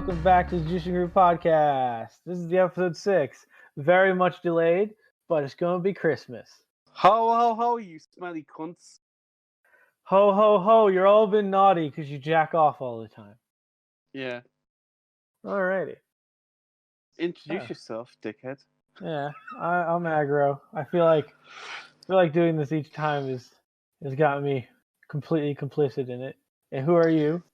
welcome back to the Mutation Sector podcast. This is the episode 6. Very much delayed, but it's going to be Christmas. Ho, you smelly cunts. Ho, ho, ho, you're all been naughty because you jack off all the time. Yeah. Alrighty. Introduce yourself, dickhead. Yeah, I'm aggro. I feel like doing this each time has got me completely complicit in it. And who are you?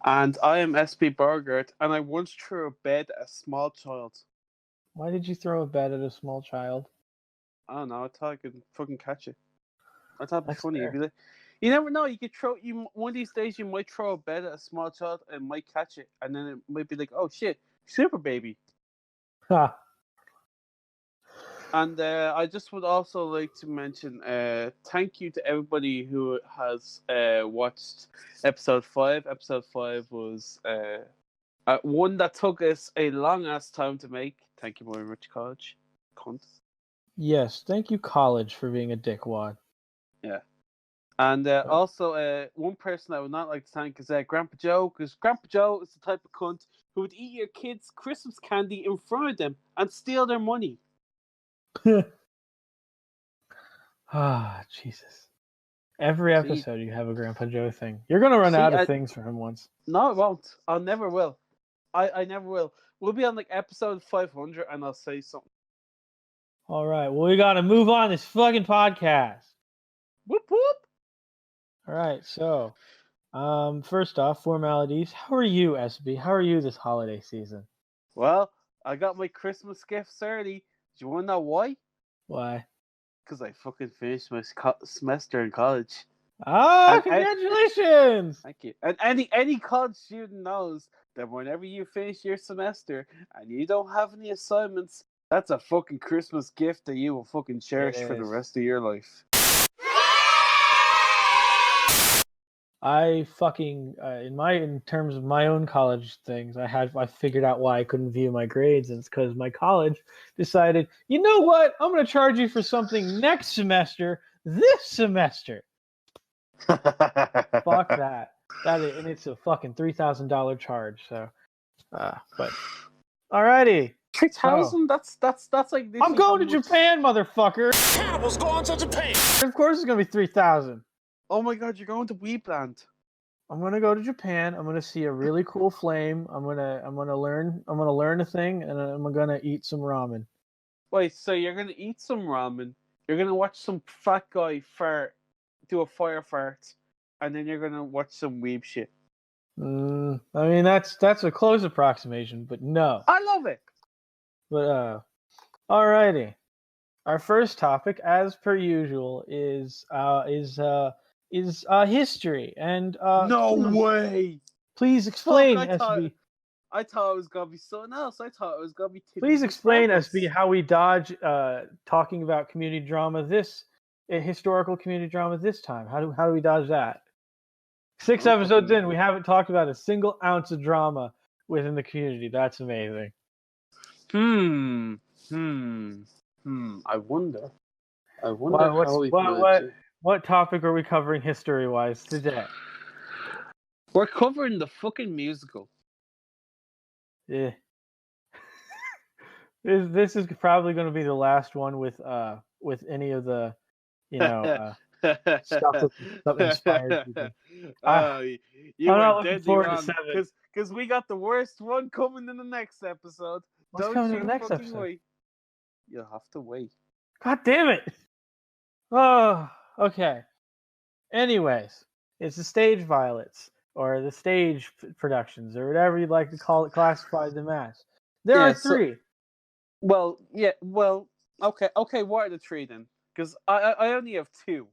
And I am Sbbeauregarde, and I once threw a bed at a small child. Why did you throw a bed at a small child? I don't know, I thought I could fucking catch it. I thought it'd be That's funny. fair. It'd be like, you never know, one of these days you might throw a bed at a small child and might catch it, and then it might be like, oh shit, super baby. Ha. And I just would also like to mention thank you to everybody who has watched episode 5. Episode 5 was one that took us a long-ass time to make. Thank you very much, college. Cunt. Yes, thank you, college, for being a dickwad. Yeah. And also, one person I would not like to thank is Grandpa Joe, because Grandpa Joe is the type of cunt who would eat your kids' Christmas candy in front of them and steal their money. Jesus. Every episode you have a Grandpa Joe thing. You're going to run out of things for him once. No, I won't. I never will. I never will. We'll be on like episode 500 and I'll say something. All right. Well, we got to move on this fucking podcast. Whoop, whoop. All right. So, first off, formalities. How are you, SB? How are you this holiday season? Well, I got my Christmas gifts early. Do you want to know why? Why? Because I fucking finished my semester in college. Ah, congratulations! Thank you. And any college student knows that whenever you finish your semester and you don't have any assignments, that's a fucking Christmas gift that you will fucking cherish for the rest of your life. I fucking in terms of my own college things, I figured out why I couldn't view my grades, and it's because my college decided, you know what, I'm going to charge you for something next semester, this semester. Fuck that. And it's a fucking $3,000 charge. So, but alrighty. 3,000? That's like. I'm going to Japan, motherfucker. I was going to Japan. Of course, it's gonna be 3,000. Oh my god, you're going to Weebland. I'm gonna go to Japan. I'm gonna see a really cool flame. I'm gonna learn a thing, and I'm gonna eat some ramen. Wait, so you're gonna eat some ramen? You're gonna watch some fat guy do a fire fart, and then you're gonna watch some weeb shit. I mean, that's a close approximation, but no. I love it. But alrighty. Our first topic, as per usual, is history. And no way. Please explain, SB. I thought it was gonna be something else. I thought it was gonna be. Please explain, SB, how we dodge talking about community drama historical community drama this time. How do we dodge that? 6 episodes in, we haven't talked about a single ounce of drama within the community. That's amazing. I wonder what topic are we covering history-wise today? We're covering the fucking musical. Yeah. This is probably going to be the last one with any of the, stuff that inspired people. You were deadly wrong because we got the worst one coming in the next episode. What's coming in the next episode? Wait. You'll have to wait. God damn it! Oh, okay. Anyways, it's the stage violets, or the stage productions, or whatever you'd like to call it, classify them as. There are 3. Okay, what are the 3 then? Because I only have 2.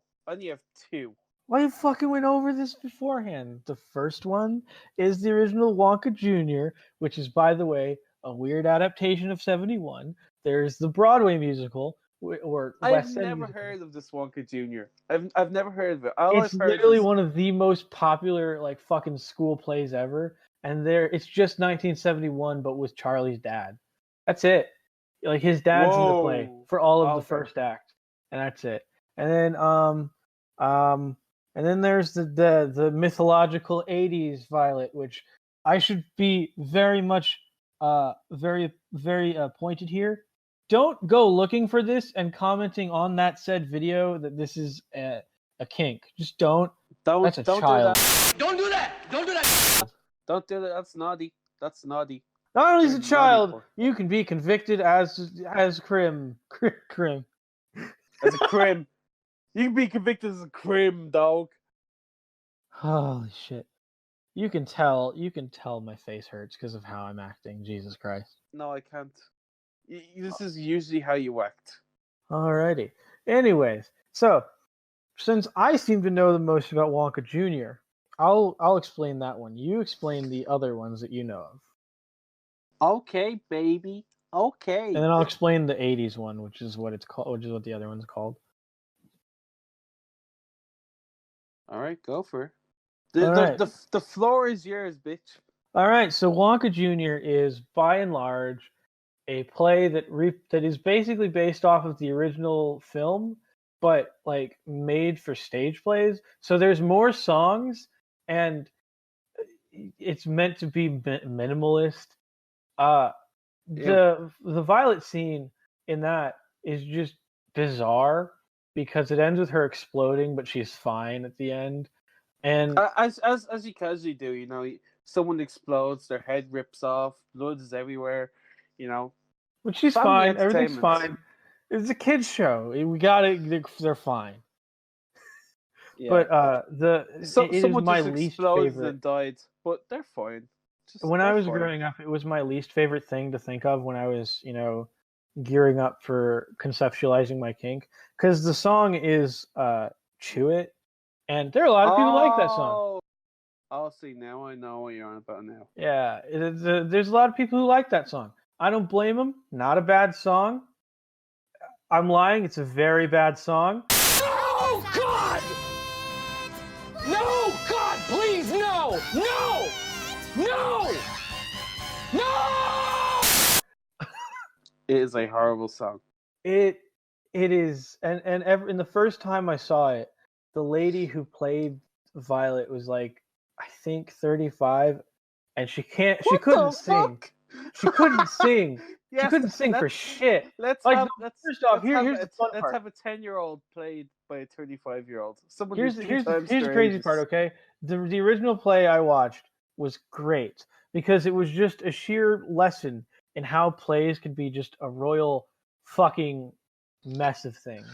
Well, you fucking went over this beforehand. The first one is the original Wonka Jr., which is, by the way, a weird adaptation of 71. There's the Broadway musical, or I've never heard of this Wonka Jr. I've never heard of it. It's literally one of the most popular fucking school plays ever, and it's just 1971, but with Charlie's dad. That's it. His dad's in the play for all of the first act, and that's it. And then there's the mythological 80s Violet, which I should be very much, very pointed here. Don't go looking for this and commenting on that said video that this is a kink. Just don't. That's a Don't child. do that. Don't do that. Don't do that. Don't do that. That's naughty. That's naughty. Not only is You're a naughty child, boy. you can be convicted as crim. As a crim. You can be convicted as a crim, dog. Holy shit. You can tell my face hurts because of how I'm acting. Jesus Christ. No, I can't. This is usually how you act. Alrighty. Anyways, so since I seem to know the most about Wonka Jr., I'll explain that one. You explain the other ones that you know of. Okay, baby. Okay. And then I'll explain the 80s one, which is what it's called, which is what the other one's called. All right, go for it. Alright. The floor is yours, bitch. All right, so Wonka Jr. is by and large a play that is basically based off of the original film, but like made for stage plays. So there's more songs, and it's meant to be minimalist. The Violet scene in that is just bizarre because it ends with her exploding, but she's fine at the end. And as you casually do, you know, someone explodes, their head rips off, blood is everywhere, you know. but she's Family fine. Everything's entertainment. fine. It's a kids show. We got it. They're fine. Yeah. But it is someone my just least exploded favorite. and died, but they're fine. When I they're was fine. growing up, it was my least favorite thing to think of when I was, gearing up for conceptualizing my kink. Because the song is "Chew It," and there are a lot of people who like that song. Oh, see, now I know what you're on about now. Yeah, there's a lot of people who like that song. I don't blame them. Not a bad song. I'm lying. It's a very bad song. Oh, God! No! God, please, no! No! No! No! It is a horrible song. It is, and the first time I saw it, the lady who played Violet was like, I think 35, and she couldn't sing. She couldn't sing. Yes, she couldn't sing for shit. Let's Like, have first off, here's the fun let's part. have a 10-year-old played by a 35-year-old. Someone Here's who's here's three times here's the their crazy ages. part. Okay, the original play I watched was great because it was just a sheer lesson in how plays could be just a royal fucking mess of things.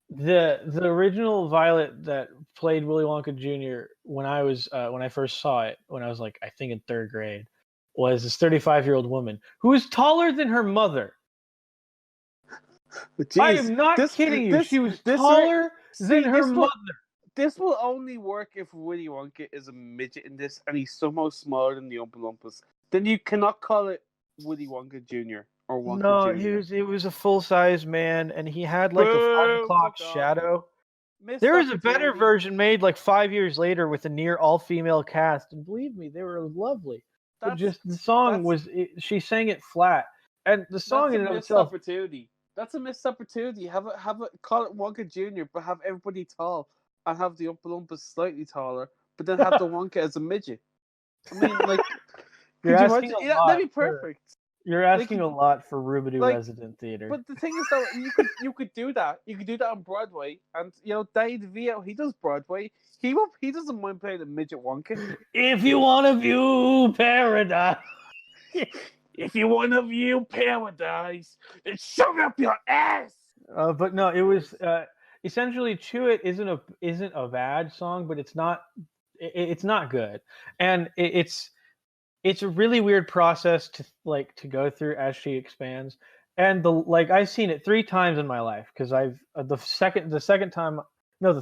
The original Violet that played Willy Wonka Jr. when I first saw it when I was like I think in third grade was this 35-year-old woman who is taller than her mother. Jeez, I am not kidding you. She was taller than her mother. This will only work if Willy Wonka is a midget in this and he's somehow smaller than the Oompa Loompas. Then you cannot call it Willy Wonka Jr. or Wonka No, Jr. he was a full-size man, and he had like a 5 o'clock shadow. There was a better version made like 5 years later with a near all-female cast, and believe me, they were lovely. But just the song she sang it flat, and the song in and of itself. That's a missed opportunity. Have it call it Wonka Jr., but have everybody tall and have the Oompa Loompas slightly taller, but then have the Wonka as a midget. I mean, like, that'd be perfect. You're asking a lot for Rubidoo Resident Theater. But the thing is, though, you could do that. You could do that on Broadway, and Danny DeVito, he does Broadway. He doesn't mind playing a midget Wonka. If you want to view paradise. If you want to view paradise, then shove it up your ass. But no, it was essentially "Chew It" isn't a bad song, but it's not good, and it's a really weird process to go through as she expands. And I've seen it 3 times in my life because I've the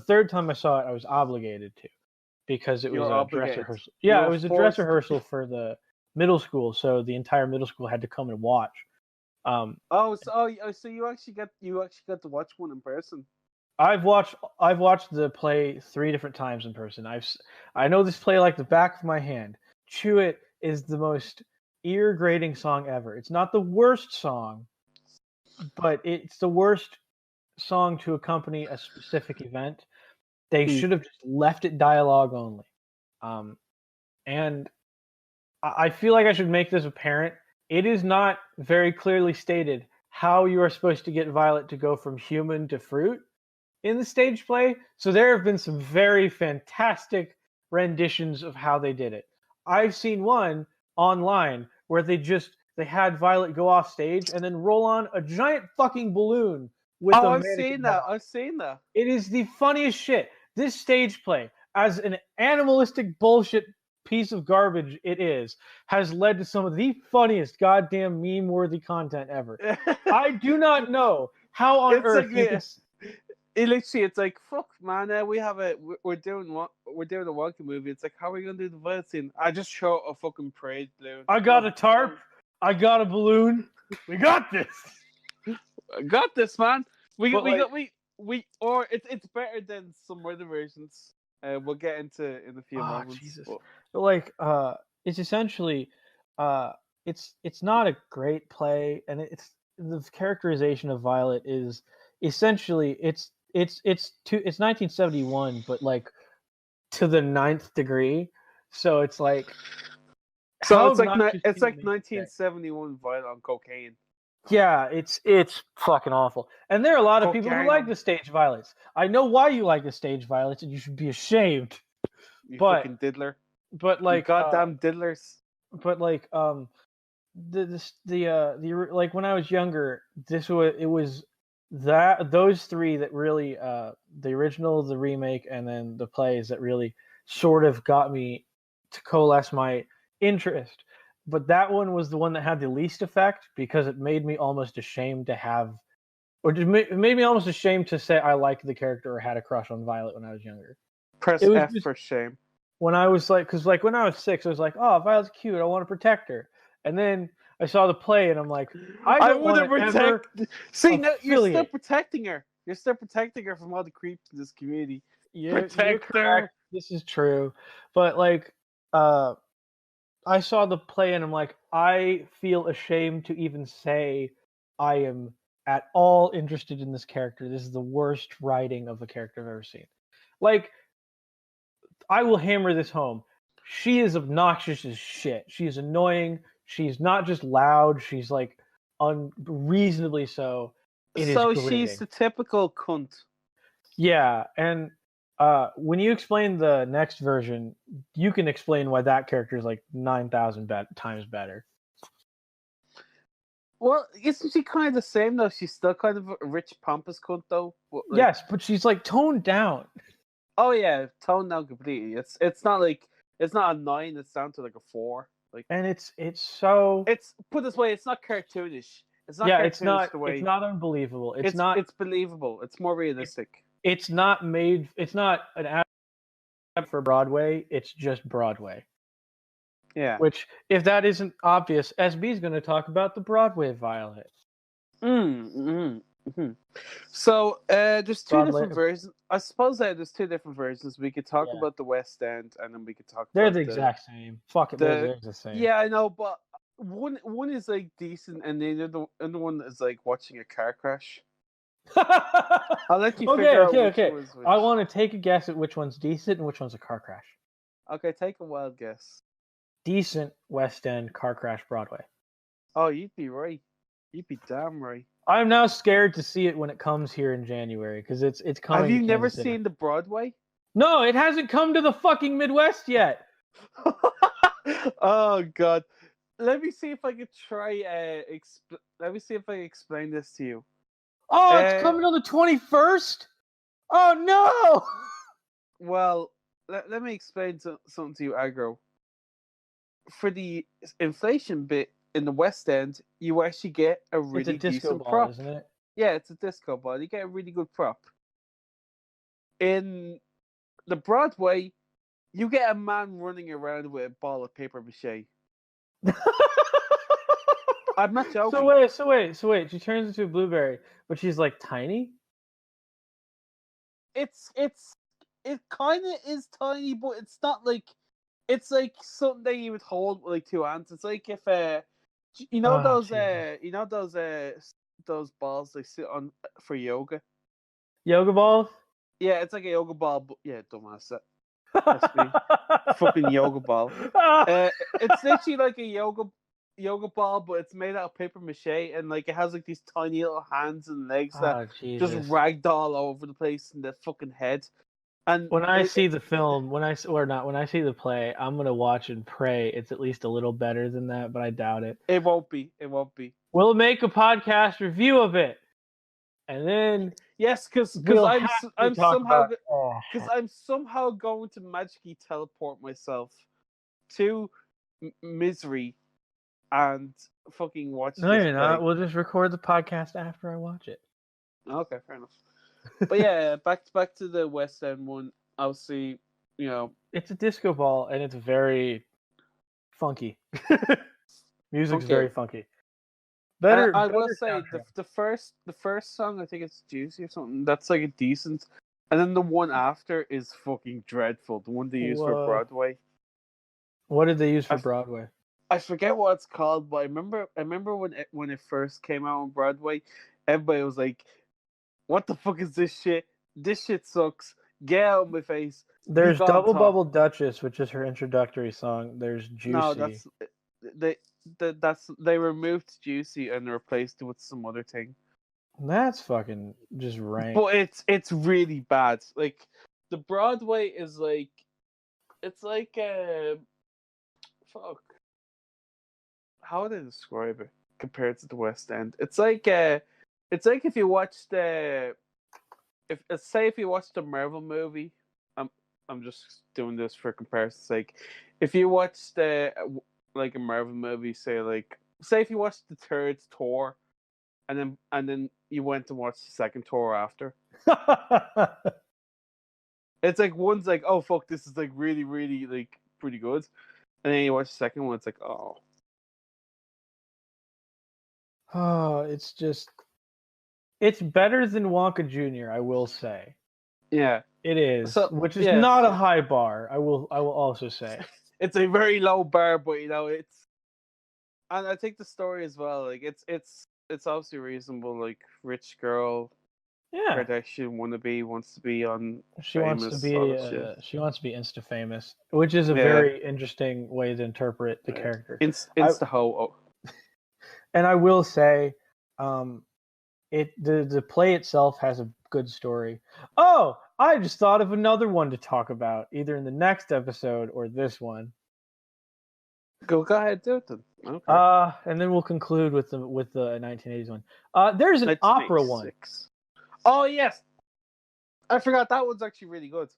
third time I saw it I was obligated to because it was a dress rehearsal. Yeah, it was a dress rehearsal for the middle school, so the entire middle school had to come and watch. So you actually got to watch one in person. I've watched the play 3 different times in person. I know this play like the back of my hand. "Chew It" is the most ear-grating song ever. It's not the worst song, but it's the worst song to accompany a specific event. They should have just left it dialogue only. And I feel like I should make this apparent. It is not very clearly stated how you are supposed to get Violet to go from human to fruit in the stage play. So there have been some very fantastic renditions of how they did it. I've seen one online where they had Violet go off stage and then roll on a giant fucking balloon with Oh, a I've mannequin seen that. behind. I've seen that. It is the funniest shit. This stage play, as an animalistic bullshit piece of garbage it is, has led to some of the funniest goddamn meme-worthy content ever. I do not know how on It's earth like you could. it's like fuck, man. We're doing a Wonka movie. It's like, how are we gonna do the Violet scene? I just show a fucking parade balloon. I got a tarp. I got a balloon. We got this. I got this, man. But, Or it's better than some other versions. We'll get into in a few moments. Jesus. But- But it's essentially, it's not a great play, and it's the characterization of Violet is essentially it's 1971, but like to the 9th degree. So it's like, So how it's like obnoxious it's can like you make it? 1971 Violet on cocaine. Yeah, it's fucking awful. And there are a lot of people who Cocaine like on- the stage violets. I know why you like the stage violets, and you should be ashamed. You But- fucking diddler. But You like, goddamn diddlers. but like, the like when I was younger, it was that those three that really the original, the remake, and then the plays that really sort of got me to coalesce my interest. But that one was the one that had the least effect because it made me almost ashamed to have, or it made me almost ashamed to say I liked the character or had a crush on Violet when I was younger. Press It was F just- for shame. When I was like, because like when I was 6, I was like, oh, Violet's cute, I want to protect her. And then I saw the play, and I'm like, I don't want to ever. See, no, you're still affiliate. protecting her. You're still protecting her from all the creeps in this community. You're Protect her. correct. This is true, but like, I saw the play, and I'm like, I feel ashamed to even say I am at all interested in this character. This is the worst writing of a character I've ever seen. Like, I will hammer this home. She is obnoxious as shit. She is annoying. She's not just loud. She's like unreasonably so. It is So grating. she's the typical cunt. Yeah, and when you explain the next version, you can explain why that character is like 9,000 times better. Well, isn't she kind of the same though? She's still kind of a rich, pompous cunt though. But, like, Yes, but she's like toned down. Oh yeah, toned down completely. It's not like it's not a 9. It's down to like a 4. Like, And it's so it's put this way. It's not cartoonish. It's not. yeah, Cartoonish the way, it's not unbelievable. It's not It's believable. It's more realistic. it's not made. It's not an ad for Broadway. It's just Broadway. Yeah. Which, if that isn't obvious, SB is going to talk about the Broadway Violet. So there's two Broadway- different versions. I suppose there's two different versions. We could talk Yeah. about the West End, and then we could talk. They're about the exact same. Fuck it, the- they're the same. Yeah, I know, but one is like decent, and the other one is like watching a car crash. I'll let you figure out which was which. I want to take a guess at which one's decent and which one's a car crash. Okay, take a wild guess. Decent West End car crash Broadway. Oh, you'd be right. You'd be damn right. I'm now scared to see it when it comes here in January because it's coming. Have you to never Kansas City. seen the Broadway? No, it hasn't come to the fucking Midwest yet. Oh God. Let me see if I could try. Let me see if I can explain this to you. Oh, it's coming on the 21st. Oh no! Well, let me explain something to you, Agro. For the inflation bit in the West End, you actually get a It's really a disco decent ball, prop. isn't it? Yeah, it's a disco ball. You get a really good prop. In the Broadway, you get a man running around with a ball of paper mache. I'm not joking. So wait. She turns into a blueberry, but she's like tiny. It kind of is tiny, but it's not like it's like something that you would hold with like 2 hands. It's like if you know Oh, those balls they sit on for yoga. Yoga balls. Yeah, it's like a yoga ball, but yeah, dumbass. That's me. Fucking yoga ball. It's literally like a yoga ball, but it's made out of paper mache, and like it has like these tiny little hands and legs that Oh, just Jesus. ragdoll all over the place in the fucking head. And When I see the film, when I see the play, I'm gonna watch and pray it's at least a little better than that, but I doubt it. it won't be. It won't be. We'll make a podcast review of it, and then Yes, because we'll I'm have to I'm talk somehow about. Oh, because I'm somehow going to magically teleport myself to misery and fucking watch no, this you're play. not. We'll just record the podcast after I watch it. Okay, fair enough. But yeah, back to the West End one. Obviously, you know, It's a disco ball, and it's very funky. Music's funky. very funky. Better. I will better say soundtrack. the first song, I think it's Juicy or something. That's like a decent, and then the one after is fucking dreadful. The one they use for Whoa. Broadway. What did they use for Broadway? I forget what it's called, but I remember when it first came out on Broadway, everybody was like, "What the fuck is this shit? This shit sucks. Get out of my face." There's Be gone, Double Tom." Bubble Duchess, which is her introductory song. There's Juicy. No, they removed Juicy and replaced it with some other thing. That's fucking just rank. But it's really bad. Like the Broadway is like, it's like fuck. How would I describe it compared to the West End? It's like if you watched if you watched a Marvel movie. I'm just doing this for comparison's sake. If you watched like a Marvel movie, say if you watched the third Thor, and then you went and watched the second Thor after. It's like one's like, oh fuck, this is like really, really like pretty good, and then you watch the second one, it's like, oh. Oh, it's better than Wonka Jr., I will say. Yeah. It is, So, which is yes. not a high bar. I will also say. It's a very low bar, but you know, and I think the story as well, like it's obviously reasonable, like rich girl, Yeah, Kardashian wannabe wants to be on. she wants to be Insta famous, which is a Yeah. very interesting way to interpret the character. Insta ho. And I will say, the play itself has a good story. Oh, I just thought of another one to talk about, either in the next episode or this one. Go ahead, do it then. Okay. And then we'll conclude with the 1980s one. There's an opera one. Oh yes, I forgot that one's actually really good.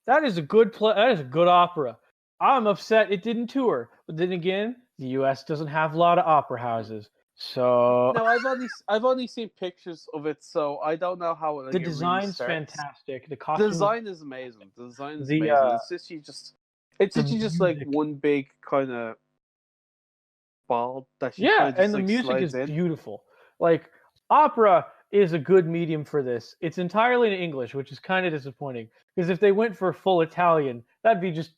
That is a good play. That is a good opera. I'm upset it didn't tour, but then again, the U.S. doesn't have a lot of opera houses, so no, I've only seen pictures of it, so I don't know how it. Like, the design's really fantastic. The costume design is amazing. The design is amazing. It's literally just like one big kind of ball that she yeah, just, and the like, music is in. beautiful. Like opera is a good medium for this. It's entirely in English, which is kind of disappointing because if they went for full Italian, that'd be just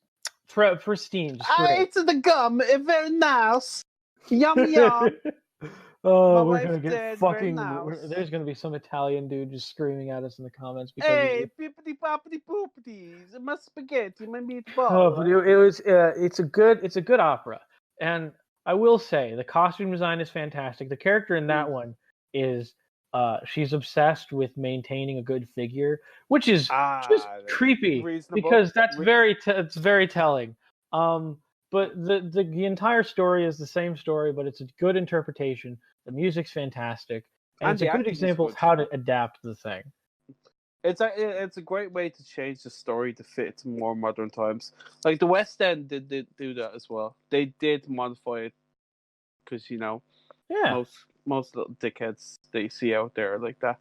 pristine. Just great. It's the gum, very nice, yum yum. Oh, My we're wife gonna get dead, fucking. very nice. There's gonna be some Italian dude just screaming at us in the comments because. Hey, pippity poppity poopities, my spaghetti, my meatball. Oh, but it was. It's a good opera, and I will say the costume design is fantastic. The character in that one is. She's obsessed with maintaining a good figure, which is just creepy because that's it's very telling. But the entire story is the same story, but it's a good interpretation. The music's fantastic, and it's a good example of how to adapt the thing. It's a great way to change the story to fit to more modern times. Like the West End did do that as well. They did modify it because most little dickheads they see out there like that.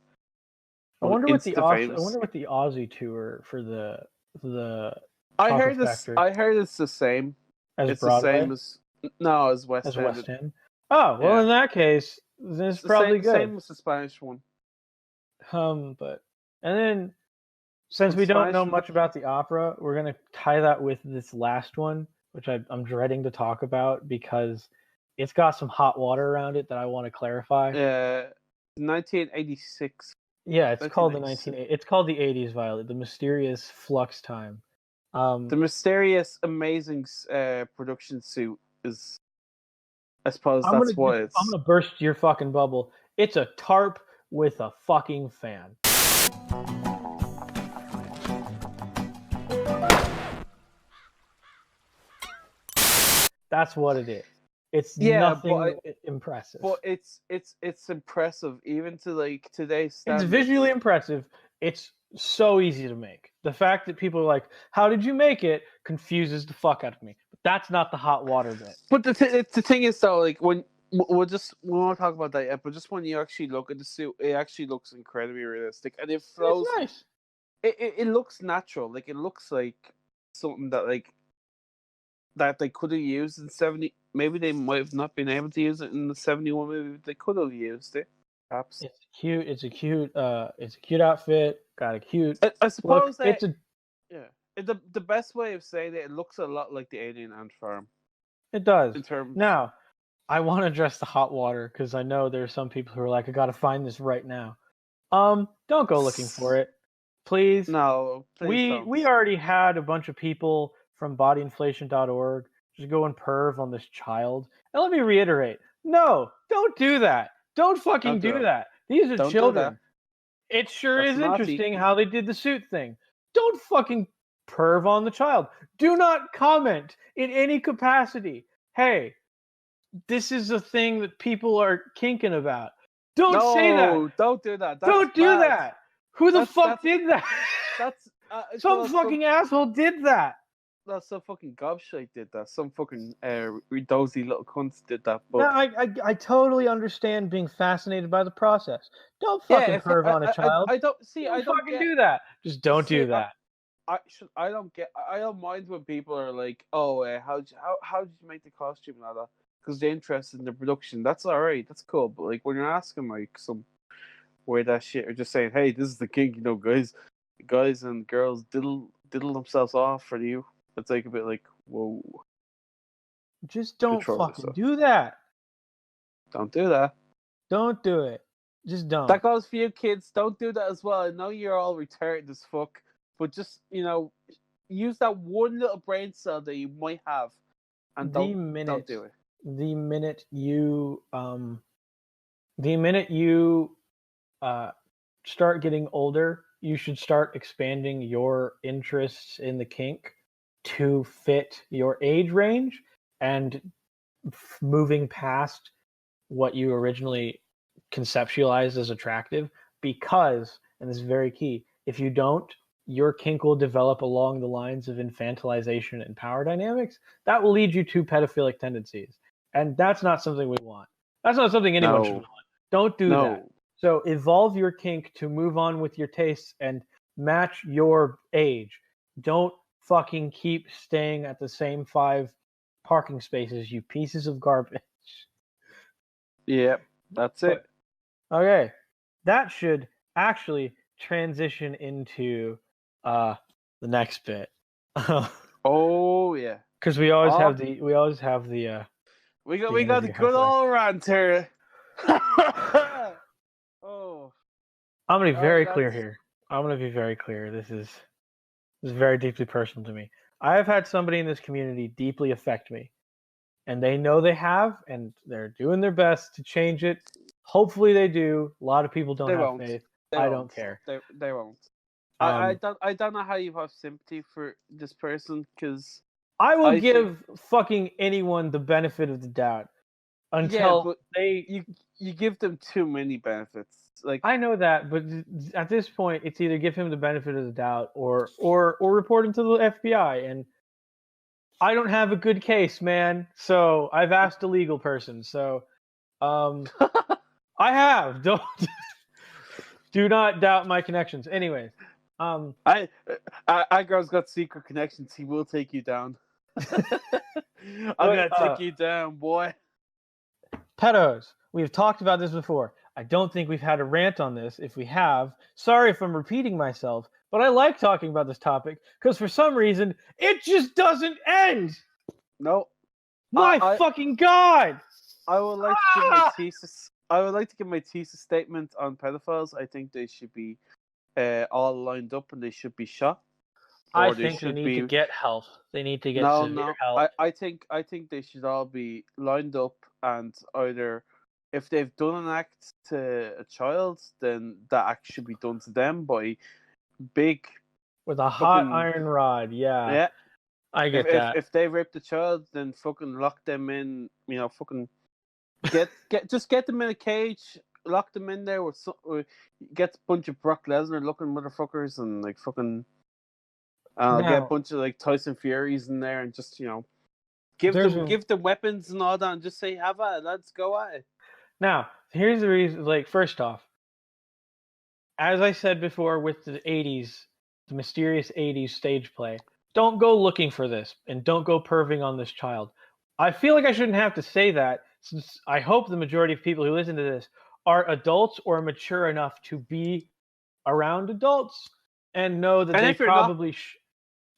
I wonder what the Aussie tour for the. I heard it's the same. As Broadway? The same as West End. West End. Oh well, in that case, then it's probably good. Same as the Spanish one. And then since we don't know much about the opera, we're gonna tie that with this last one, which I'm dreading to talk about because it's got some hot water around it that I want to clarify. 1986. Yeah, it's called the 80s Violet, the mysterious flux time. The mysterious, amazing production suit is, I suppose that's what it's. I'm gonna burst your fucking bubble. It's a tarp with a fucking fan. That's what it is. It's nothing impressive. But it's impressive even to like today's standards. It's visually impressive. It's so easy to make. The fact that people are like, "How did you make it?" confuses the fuck out of me. But that's not the hot water bit. But the thing is though, like we won't talk about that yet. But just when you actually look at the suit, it actually looks incredibly realistic, and it flows. It's nice. It looks natural. Like it looks like something that they could have used in 70. Maybe they might have not been able to use it in the 71 movie. They could have used it. Perhaps. It's cute. It's a cute outfit. Got a cute. I suppose look. It's a. Yeah. The best way of saying it looks a lot like the Alien Ant Farm. It does. In terms. Now, I want to address the hot water because I know there are some people who are like, I got to find this right now. Don't go looking for it, please. No, please don't. We already had a bunch of people from bodyinflation.org just go and perv on this child. And let me reiterate, no, don't do that. Don't fucking do that. These are children. It sure is interesting how they did the suit thing. Don't fucking perv on the child. Do not comment in any capacity. Hey, this is a thing that people are kinking about. Don't say that. Don't do that. Don't do that. Who the fuck did that? That's some fucking asshole did that. That's some fucking gobshite did that. Some fucking dozy little cunts did that. But no, I totally understand being fascinated by the process. Don't fucking perv on a child. I don't see. I don't fucking do that. Just don't do that. I don't mind when people are like, oh, how did you make the costume and all that? Because they're interested in the production. That's all right. That's cool. But like when you're asking like some weird ass shit, or just saying, hey, this is the kink, guys and girls diddle themselves off for you. It's like a bit like, whoa. Just don't fucking do that. Don't do that. Don't do it. Just don't. That goes for you kids. Don't do that as well. I know you're all retarded as fuck, but just, use that one little brain cell that you might have and don't do it. The minute you start getting older, you should start expanding your interests in the kink to fit your age range and moving past what you originally conceptualized as attractive, because, and this is very key, if you don't, your kink will develop along the lines of infantilization and power dynamics. That will lead you to pedophilic tendencies. And that's not something we want. That's not something anyone should want. Don't do that. So evolve your kink to move on with your tastes and match your age. Don't fucking keep staying at the same 5 parking spaces, you pieces of garbage. Yep, that's it. Okay. That should actually transition into the next bit. Oh yeah. Because we always have the we got the good old rant here. Oh. I'm gonna be very clear here. I'm gonna be very clear. This is very deeply personal to me. I have had somebody in this community deeply affect me. And they know they have, and they're doing their best to change it. Hopefully they do. A lot of people don't have faith. I don't care. They won't. I don't know how you have sympathy for this person, because I will give fucking anyone the benefit of the doubt until you give them too many benefits. Like, I know that, but at this point, it's either give him the benefit of the doubt or report him to the FBI. And I don't have a good case, man. So I've asked a legal person. So I have. Do not doubt my connections. Anyways, I girl's got secret connections. He will take you down. I'm gonna take you down, boy. Pedos. We've talked about this before. I don't think we've had a rant on this. If we have, sorry if I'm repeating myself, but I like talking about this topic because for some reason it just doesn't end. No. My fucking God. I would like to give my thesis. I would like to give my thesis statement on pedophiles. I think they should be all lined up and they should be shot. I or they think they should need be. to get help. They need to get No, severe no. help. I think they should all be lined up and either, if they've done an act to a child, then that act should be done to them by big With a hot fucking iron rod, yeah. yeah. I get that. If they raped the child, then fucking lock them in. Fucking get them in a cage, lock them in there or get a bunch of Brock Lesnar looking motherfuckers and like fucking. Get a Now, bunch of like Tyson Furies in there and just give them weapons and all that and just say have at it, let's go at it. now, here's the reason. Like, first off, as I said before, with the '80s, the mysterious '80s stage play, don't go looking for this and don't go perving on this child. I feel like I shouldn't have to say that, since I hope the majority of people who listen to this are adults or mature enough to be around adults and know that And they if you're not- probably.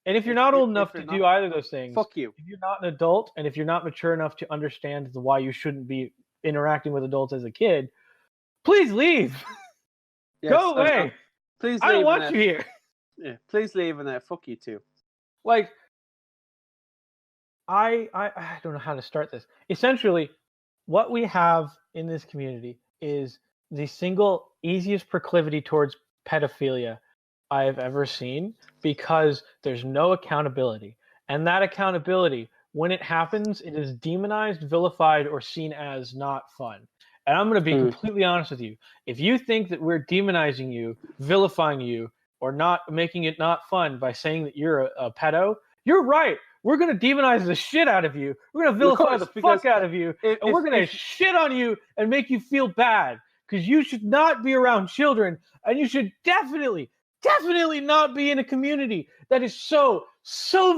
And if you're not old enough to do either of those things, Fuck you. if you're not an adult and if you're not mature enough to understand why you shouldn't be interacting with adults as a kid, please leave. Yes, Go away. Please leave. I don't want you here. Yeah, please leave and fuck you too. Like, I don't know how to start this. Essentially, what we have in this community is the single easiest proclivity towards pedophilia I have ever seen, because there's no accountability. And that accountability, when it happens, it is demonized, vilified, or seen as not fun. And I'm going to be completely honest with you. If you think that we're demonizing you, vilifying you, or not making it not fun by saying that you're a pedo, you're right. We're going to demonize the shit out of you. We're going to vilify the fuck out of you. And we're going to shit on you and make you feel bad. Because you should not be around children. And you should definitely not be in a community that is so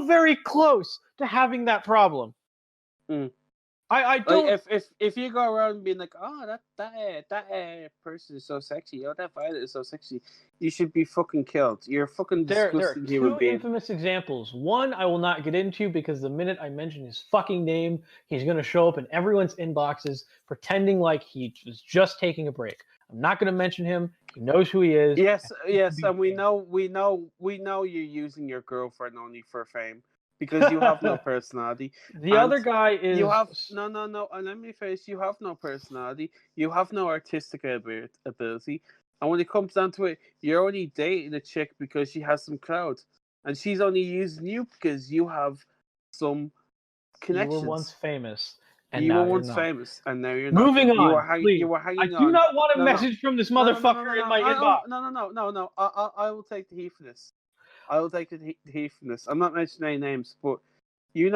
very close to having that problem. I don't. Like if you go around being like, oh, that person is so sexy, oh, that violet is so sexy, you should be fucking killed. You're a fucking disgusting human being. There are two infamous examples. One I will not get into because the minute I mention his fucking name, he's going to show up in everyone's inboxes pretending like he was just taking a break. I'm not going to mention him. He knows who he is. Yes, and we know you're using your girlfriend only for fame. Because you have no personality. The other guy is... You have... No, and let me face, you have no personality. You have no artistic ability. And when it comes down to it, you're only dating a chick because she has some clout. And she's only using you because you have some connections. You were once famous. And you now were once not. famous, and now you're not. Moving on, you were hanging I do not want a message from this motherfucker in my inbox. No. I will take the heat for this. I will take the heat from this. I'm not mentioning any names, but you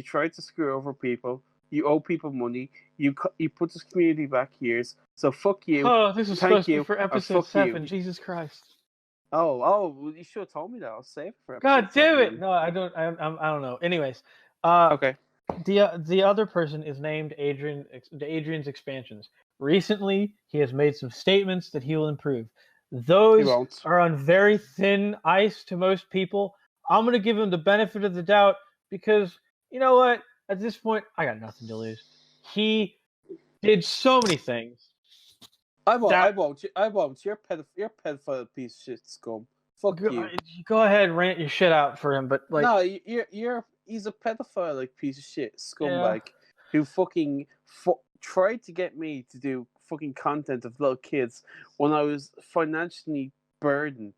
tried to screw over people. You owe people money. You put this community back years. So fuck you. Oh, this is supposed to be for episode 7. Jesus Christ. Oh, you should have told me that. I'll save it for episode God damn 7. it! No, I don't. I don't know. Anyways, okay. The other person is named Adrian. Adrian's Expansions. Recently, he has made some statements that he will improve. Those are on very thin ice to most people. I'm going to give him the benefit of the doubt because, you know what? At this point, I got nothing to lose. He did so many things. I won't. You're a pedophile piece of shit scum. Fuck you. Go ahead, rant your shit out for him, but like... No, he's a pedophile like piece of shit scumbag who fucking tried to get me to do fucking content of little kids when I was financially burdened.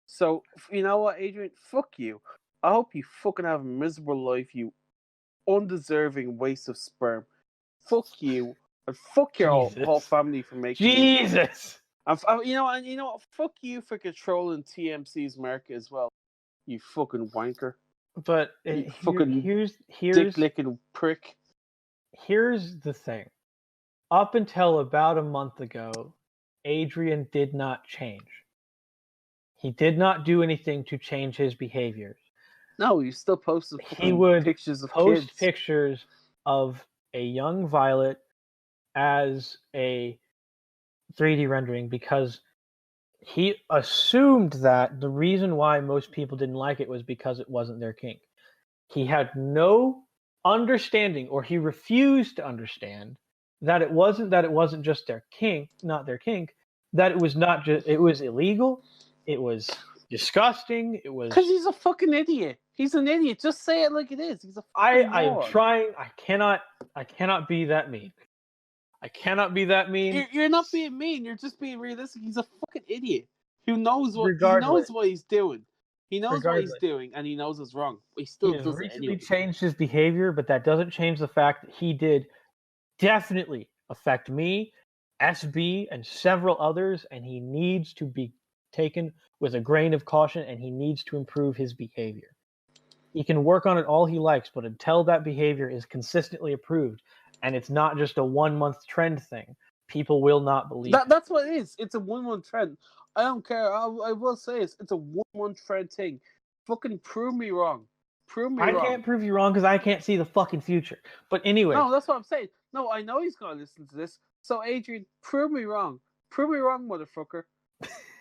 So, you know what, Adrian? Fuck you. I hope you fucking have a miserable life, you undeserving waste of sperm. Fuck you. And fuck your whole family for making Jesus. And you know what? Fuck you for controlling TMC's market as well. You fucking wanker. But here's dick-licking prick. Here's the thing. Up until about a month ago, Adrian did not change. He did not do anything to change his behaviors. No, he still posted pictures of kids. Pictures of a young Violet as a 3D rendering because he assumed that the reason why most people didn't like it was because it wasn't their kink. He had no understanding, or he refused to understand that it wasn't just their kink, not their kink, that it was not just, it was illegal, it was disgusting. It was. Because he's a fucking idiot. He's an idiot. Just say it like it is. He's a fucking I am moron. trying. I cannot be that mean. I cannot be that mean. You're not being mean. You're just being realistic. He's a fucking idiot who knows what Regardless. he's doing. He knows what he's Regardless. doing, and he knows it's wrong. But he He still has does it recently anyway. changed his behavior, but that doesn't change the fact that he did definitely affect me, SB, and several others, and he needs to be taken with a grain of caution, and he needs to improve his behavior. He can work on it all he likes, but until that behavior is consistently approved, and it's not just a 1 month trend thing, people will not believe it. That's what it is. It's a 1 month trend. I don't care. I will say it's a 1 month trend thing. Fucking prove me wrong. Prove me wrong. I can't prove you wrong because I can't see the fucking future. But anyway. No, that's what I'm saying. No, I know he's gonna listen to this. So Adrian, prove me wrong. Prove me wrong, motherfucker.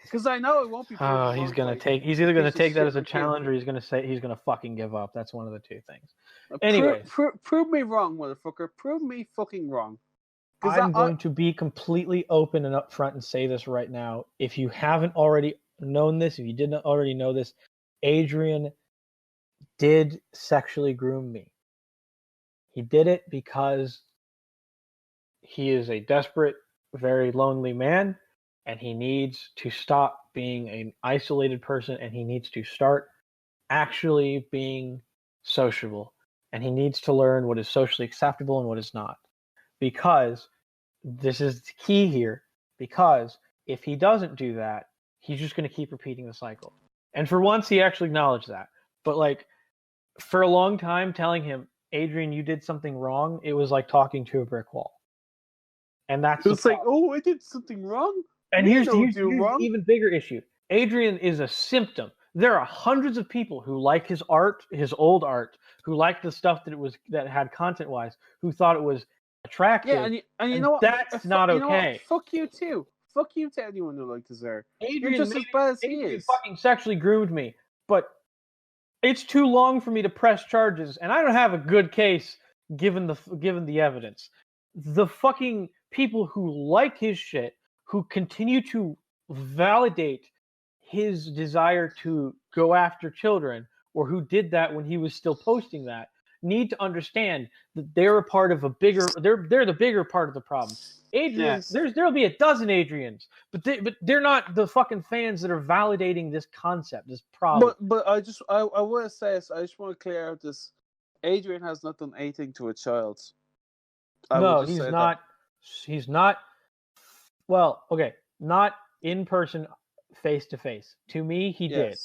Because I know it won't be. He's either gonna take that as a challenge, or he's gonna fucking give up. That's one of the two things. Anyway, prove me wrong, motherfucker. Prove me fucking wrong. I'm going to be completely open and upfront and say this right now. If you haven't already known this, if you didn't already know this, Adrian did sexually groom me. He did it because he is a desperate, very lonely man, and he needs to stop being an isolated person, and he needs to start actually being sociable, and he needs to learn what is socially acceptable and what is not. Because this is the key here, because if he doesn't do that, he's just going to keep repeating the cycle. And for once, he actually acknowledged that. But like, for a long time, telling him, Adrian, you did something wrong, it was like talking to a brick wall. And that's it's like, oh, I did something wrong. And here's the even bigger issue. Adrian is a symptom. There are hundreds of people who like his art, his old art, who liked the stuff that had content-wise, who thought it was attractive. Yeah, and you know what? That's not okay. Fuck you too. Fuck you to anyone who liked his art. Adrian, you're just as bad as he is. Fucking sexually groomed me, but it's too long for me to press charges, and I don't have a good case given the evidence. The fucking people who like his shit, who continue to validate his desire to go after children, or who did that when he was still posting that, need to understand that they're a part of a bigger. They're the bigger part of the problem. Adrian, yes. There'll be a dozen Adrians, but they're not the fucking fans that are validating this concept, this problem. But I want to say this. I just want to clear out this. Adrian has not done anything to a child. No, he's not. He's not. Well, okay, not in person, face to face. To me, he did.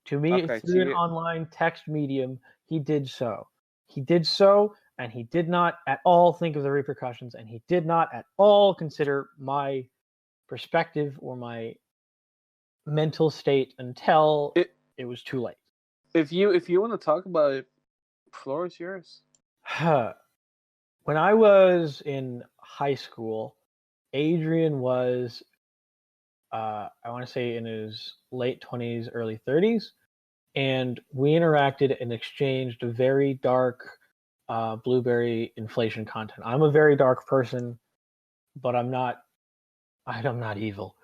To me, through an online text medium, he did so. He did so, and he did not at all think of the repercussions, and he did not at all consider my perspective or my mental state until it was too late. If you want to talk about it, the floor is yours. When I was in high school, Adrian was, I want to say, in his late 20s, early 30s, and we interacted and exchanged very dark blueberry inflation content. I'm a very dark person, but I'm not evil.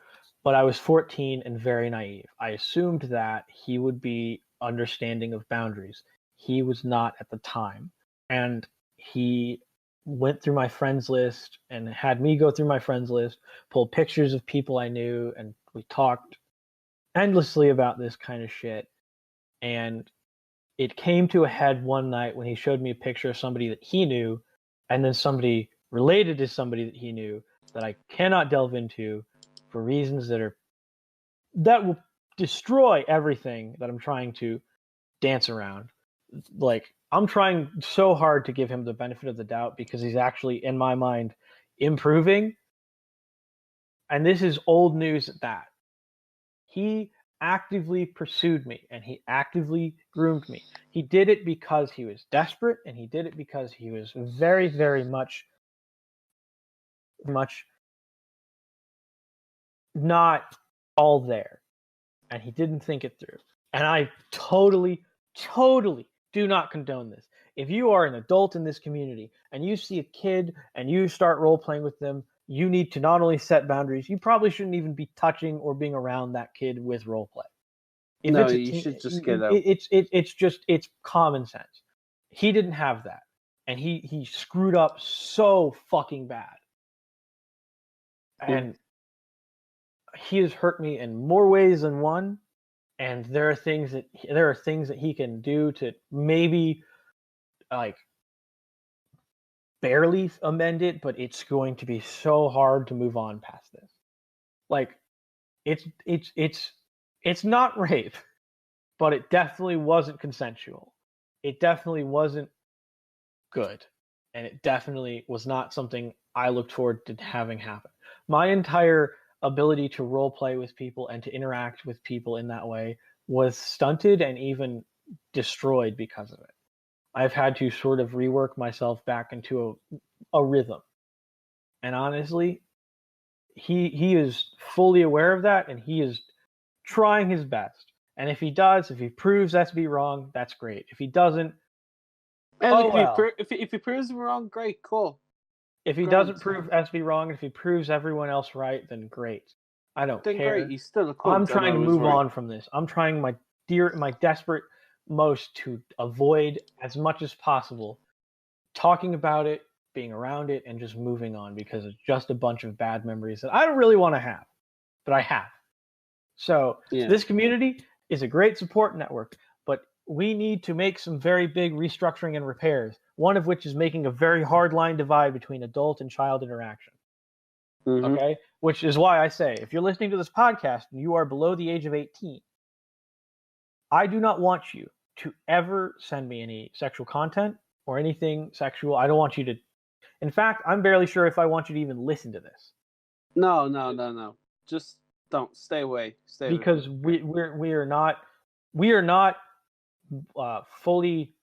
But I was 14 and very naive. I assumed that he would be understanding of boundaries. He was not at the time. And he went through my friends list and had me go through my friends list, pulled pictures of people I knew, and we talked endlessly about this kind of shit. And it came to a head one night when he showed me a picture of somebody that he knew, and then somebody related to somebody that he knew that I cannot delve into for reasons that will destroy everything that I'm trying to dance around. Like, I'm trying so hard to give him the benefit of the doubt because he's actually, in my mind, improving. And this is old news at that. He actively pursued me and he actively groomed me. He did it because he was desperate, and he did it because he was very, very much not all there. And he didn't think it through. And I totally do not condone this. If you are an adult in this community and you see a kid and you start role-playing with them, you need to not only set boundaries, you probably shouldn't even be touching or being around that kid with roleplay. If No, it's a you should just get it, out. it's common sense. He didn't have that, and he screwed up so fucking bad, and he has hurt me in more ways than one. And there are things that he can do to maybe like barely amend it, but it's going to be so hard to move on past this. Like it's not rape, but it definitely wasn't consensual. It definitely wasn't good, and it definitely was not something I looked forward to having happen. My entire ability to role play with people and to interact with people in that way was stunted and even destroyed because of it. I've had to sort of rework myself back into a rhythm. And honestly, he is fully aware of that, and he is trying his best. And if he proves SB wrong, that's great. If he doesn't, And oh well. if he proves me wrong, great, cool. If he doesn't prove SB wrong, and if he proves everyone else right, then great. I don't Then care. great, he's still a cunt. I'm trying to move on from this. I'm trying my desperate most to avoid as much as possible talking about it, being around it, and just moving on, because it's just a bunch of bad memories that I don't really want to have, but I have. So This community is a great support network, but we need to make some very big restructuring and repairs, one of which is making a very hard line divide between adult and child interaction. Mm-hmm. Okay? Which is why I say, if you're listening to this podcast and you are below the age of 18, I do not want you to ever send me any sexual content or anything sexual. I don't want you to. In fact, I'm barely sure if I want you to even listen to this. No. Just don't. Stay away. Because we are not fully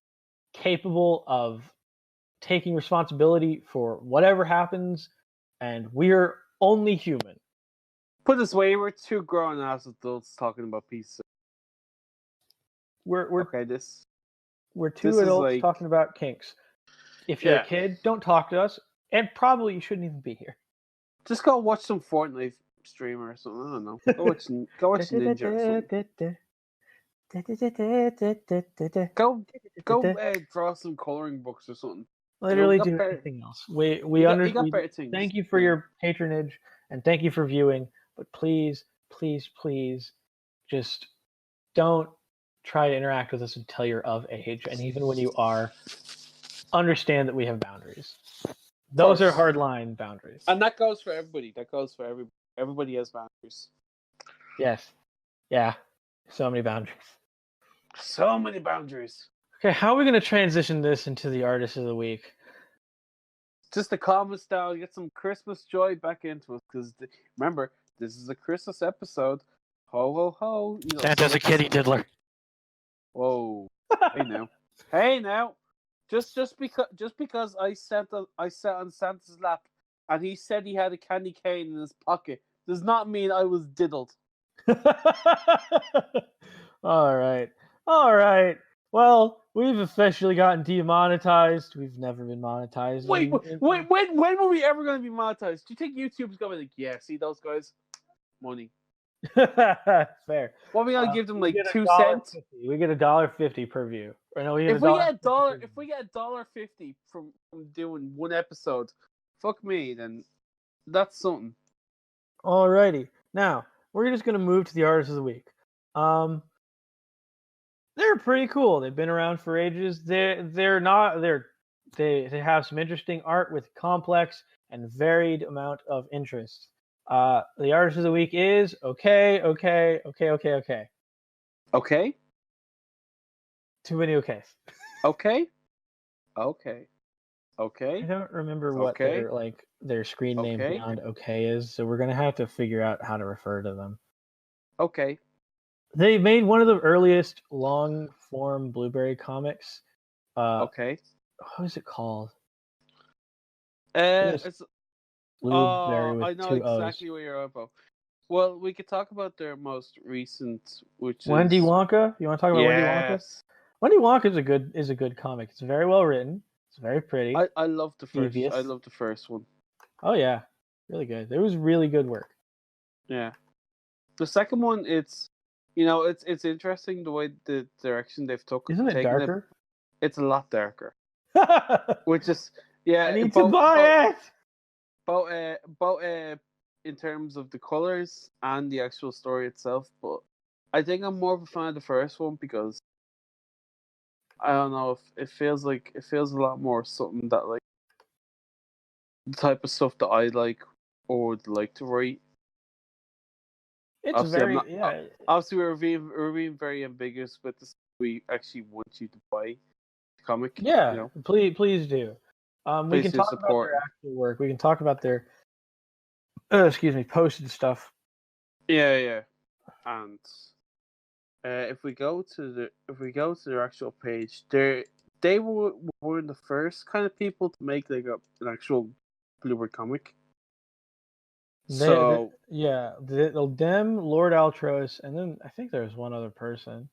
capable of taking responsibility for whatever happens, and we're only human. Put it this way, we're two grown ass adults talking about pizza. We're two adults talking about kinks. If you're a kid, don't talk to us, and probably you shouldn't even be here. Just go watch some Fortnite streamer or something. I don't know. Go watch Ninja or something. Go draw some coloring books or something. Literally do anything else. We understand. Thank you for your patronage and thank you for viewing, but please, just don't try to interact with us until you're of age, and even when you are, understand that we have boundaries. Those are hardline boundaries, and that goes for everybody. Everybody has boundaries. Yes, yeah, so many boundaries. Okay, how are we going to transition this into the artist of the week? Just to calm us down, get some Christmas joy back into us, because remember, this is a Christmas episode. Ho ho ho! Santa's a kitty diddler. Whoa! Hey now! Just because I sat on Santa's lap and he said he had a candy cane in his pocket does not mean I was diddled. All right. Well, we've officially gotten demonetized. We've never been monetized. Wait, when were we ever going to be monetized? Do you think YouTube's going to be like, yeah, see those guys? Money. Fair. What are we gonna give them, like 2 cents? We get $1.50 per view. Or no, if we get $1.50 from doing one episode, fuck me, then that's something. Alrighty. Now, we're just gonna move to the artists of the week. They're pretty cool. They've been around for ages. They have some interesting art with complex and varied amount of interest. The artist of the week is okay. Okay? Too many okays. Okay? I don't remember what their screen name beyond okay is, so we're gonna have to figure out how to refer to them. Okay. They made one of the earliest long-form Blueberry comics. Okay. What is it called? It's Blueberry with I know 2 exactly O's. what you're about. Well, we could talk about their most recent, which Wendy is Wonka. You want to talk about Wendy Wonka? Wendy Wonka is a good comic. It's very well written. It's very pretty. I love the first. Devious. I love the first one. Oh yeah, really good. There was really good work. Yeah, the second one, it's it's interesting the way the direction they've Isn't it taken darker? It's a lot darker, I which is need to buy it. both in terms of the colors and the actual story itself. But I think I'm more of a fan of the first one because I don't know if it feels a lot more something that like the type of stuff that I like or would like to write. It's Obviously, very Obviously, we're being very ambiguous with this. We actually want you to buy the comic. Yeah. Please do. We Please can do talk about support. their actual work. We can talk about their posted stuff. Yeah. And if we go to their actual page, they were the first kind of people to make like an actual Bluebird comic. Them, Lord Altros, and then I think there's one other person.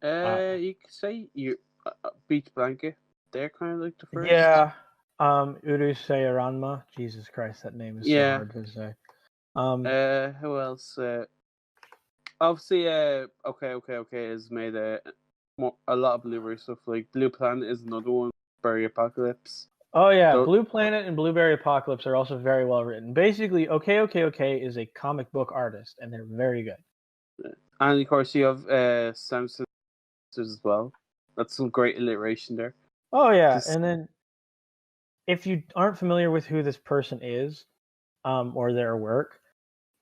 You could say Beach Blanket. They're kind of like the first. Yeah. Sbbeauregarde. Jesus Christ, that name is so hard to say. Who else? Obviously, okay has made a lot of Blueberry stuff. Like Blue Planet is another one. Berry Apocalypse. Oh yeah, Blue Planet and Blueberry Apocalypse are also very well written. Basically, OK is a comic book artist, and they're very good. And of course, you have Samson as well. That's some great alliteration there. Oh yeah, and then if you aren't familiar with who this person is, or their work,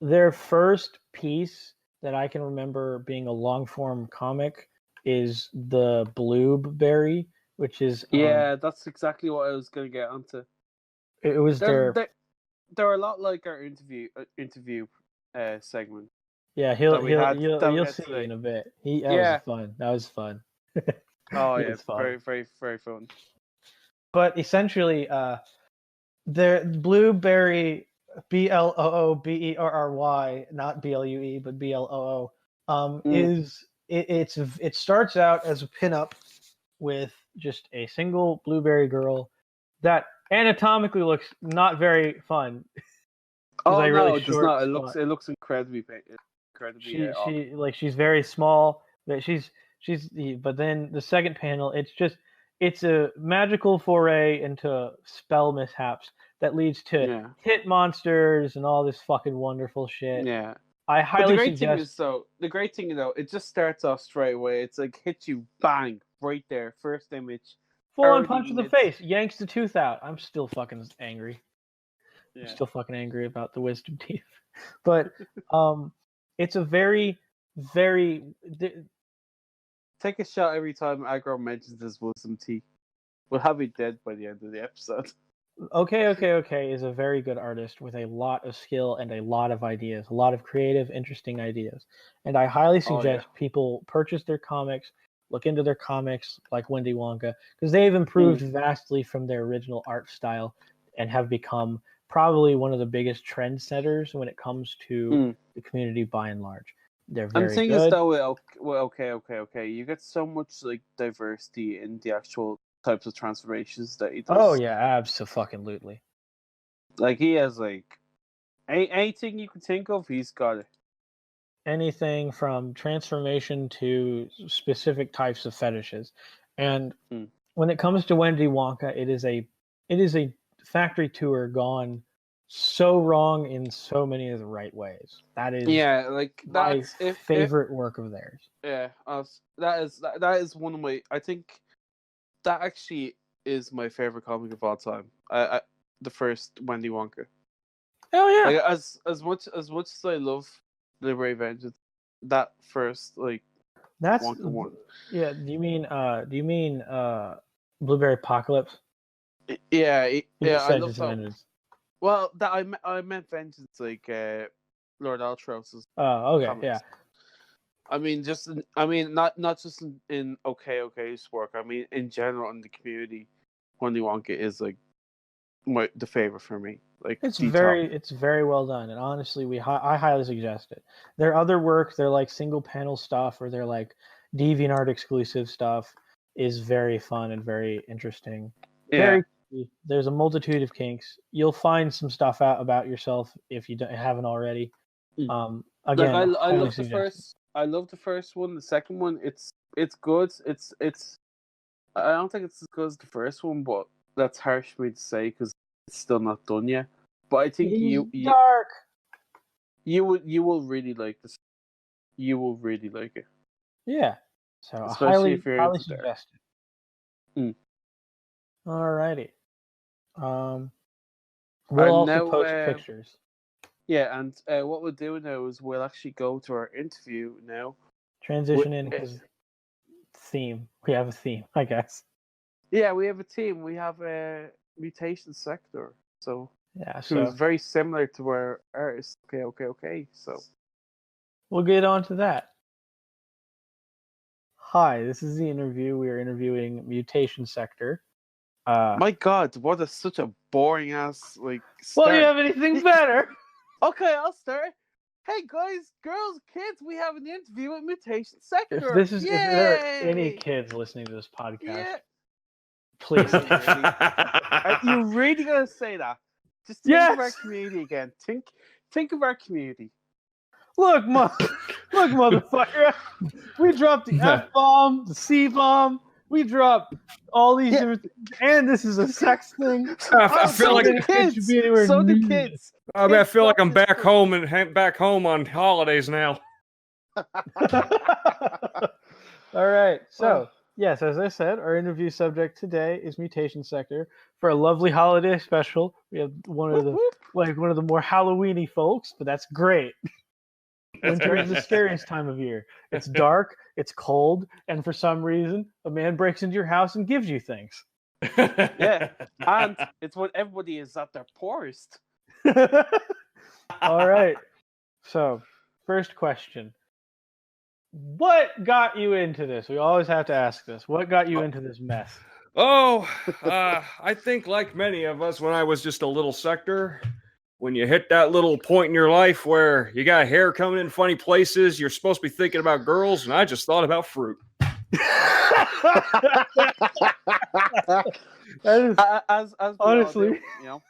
their first piece that I can remember being a long form comic is the Blueberry, which is that's exactly what I was going to get onto. It was they're a lot like our interview segment. Yeah, you'll see today. In a bit. That was fun. Oh yeah, it's very very very fun. But essentially, the Blueberry Bloobberry, not BLUE, but BLOO, is it starts out as a pinup with just a single blueberry girl that anatomically looks not very fun. Oh no, it does not. It looks incredibly she's very small, but but then the second panel, it's a magical foray into spell mishaps that leads to hit monsters and all this fucking wonderful shit. Yeah. I highly suggest. The great thing though, it just starts off straight away. It's like hits you bang right there, first image. Full on punch in the face, yanks the tooth out. I'm still fucking angry. Yeah. I'm still fucking angry about the wisdom teeth. But it's a very, very take a shot every time Agro mentions his wisdom teeth. We'll have you dead by the end of the episode. OK is a very good artist with a lot of skill and a lot of ideas, a lot of creative, interesting ideas. And I highly suggest people purchase their comics, look into their comics like Wendy Wonka, because they've improved vastly from their original art style and have become probably one of the biggest trendsetters when it comes to the community by and large. They're very good. And the thing is, though, OK, you get so much like diversity in the actual types of transformations that he does. Oh yeah, absolutely. Like he has like anything you can think of, he's got it. Anything from transformation to specific types of fetishes. And when it comes to Wendy Wonka, it is a factory tour gone so wrong in so many of the right ways. That is my favorite work of theirs. Yeah, that is one of my. I think that actually is my favorite comic of all time. The first Wendy Wonka. Oh yeah. Like, as much as I love Liberate Vengeance, that first that's Wonka one. Yeah. Do you mean Blueberry Apocalypse? Yeah. I love that. Well, that I meant Vengeance, like Lord Altros's. Oh, okay, comics. Yeah. Not just in OK's work. I mean, in general in the community, Wendy Wonka is like the favorite for me. Like it's very well done, and honestly, I highly suggest it. Their other work, their like single panel stuff, or their like DeviantArt exclusive stuff, is very fun and very interesting. Yeah. There's a multitude of kinks. You'll find some stuff out about yourself if you haven't already. Again, I love the first. I love the first one. The second one, it's good. It's I don't think it's as good as the first one, but that's harsh for me to say because it's still not done yet. But I think He's dark. you will really like this. You will really like it, Yeah. So especially if you're highly into dark. suggested. Mm. Alrighty. We'll And also now, post pictures. Yeah, and what we'll do now is we'll actually go to our interview now. Transition in his theme. We have a theme, I guess. Yeah, we have a team. We have a Mutation Sector. So Yeah, who's very similar to our artist. Okay. So we'll get on to that. Hi, this is the interview. We are interviewing Mutation Sector. My God, what is such a boring ass Well, start. do you have anything better? Okay, I'll start. Hey guys, girls, kids, we have an interview with Mutation Sector. If there are any kids listening to this podcast, please. You're really gonna say that? Just think of our community again. Think of our community. Look, motherfucker. We dropped the F-bomb, the C-bomb. We dropped all these different things, and this is a sex thing. I feel like the kids. So the kids. I mean, I feel like I'm back home on holidays now. All right. So, yes, as I said, our interview subject today is Mutation Sector. For a lovely holiday special, we have one of the more Halloween-y folks, but that's great. Winter is the scariest time of year. It's dark, it's cold, and for some reason, a man breaks into your house and gives you things. Yeah, and it's when everybody is at their poorest. All right. So, first question. What got you into this? We always have to ask this. What got you into this mess? I think like many of us, when I was just a little sector, when you hit that little point in your life where you got hair coming in funny places, you're supposed to be thinking about girls, and I just thought about fruit. That is, as honestly, do, you know,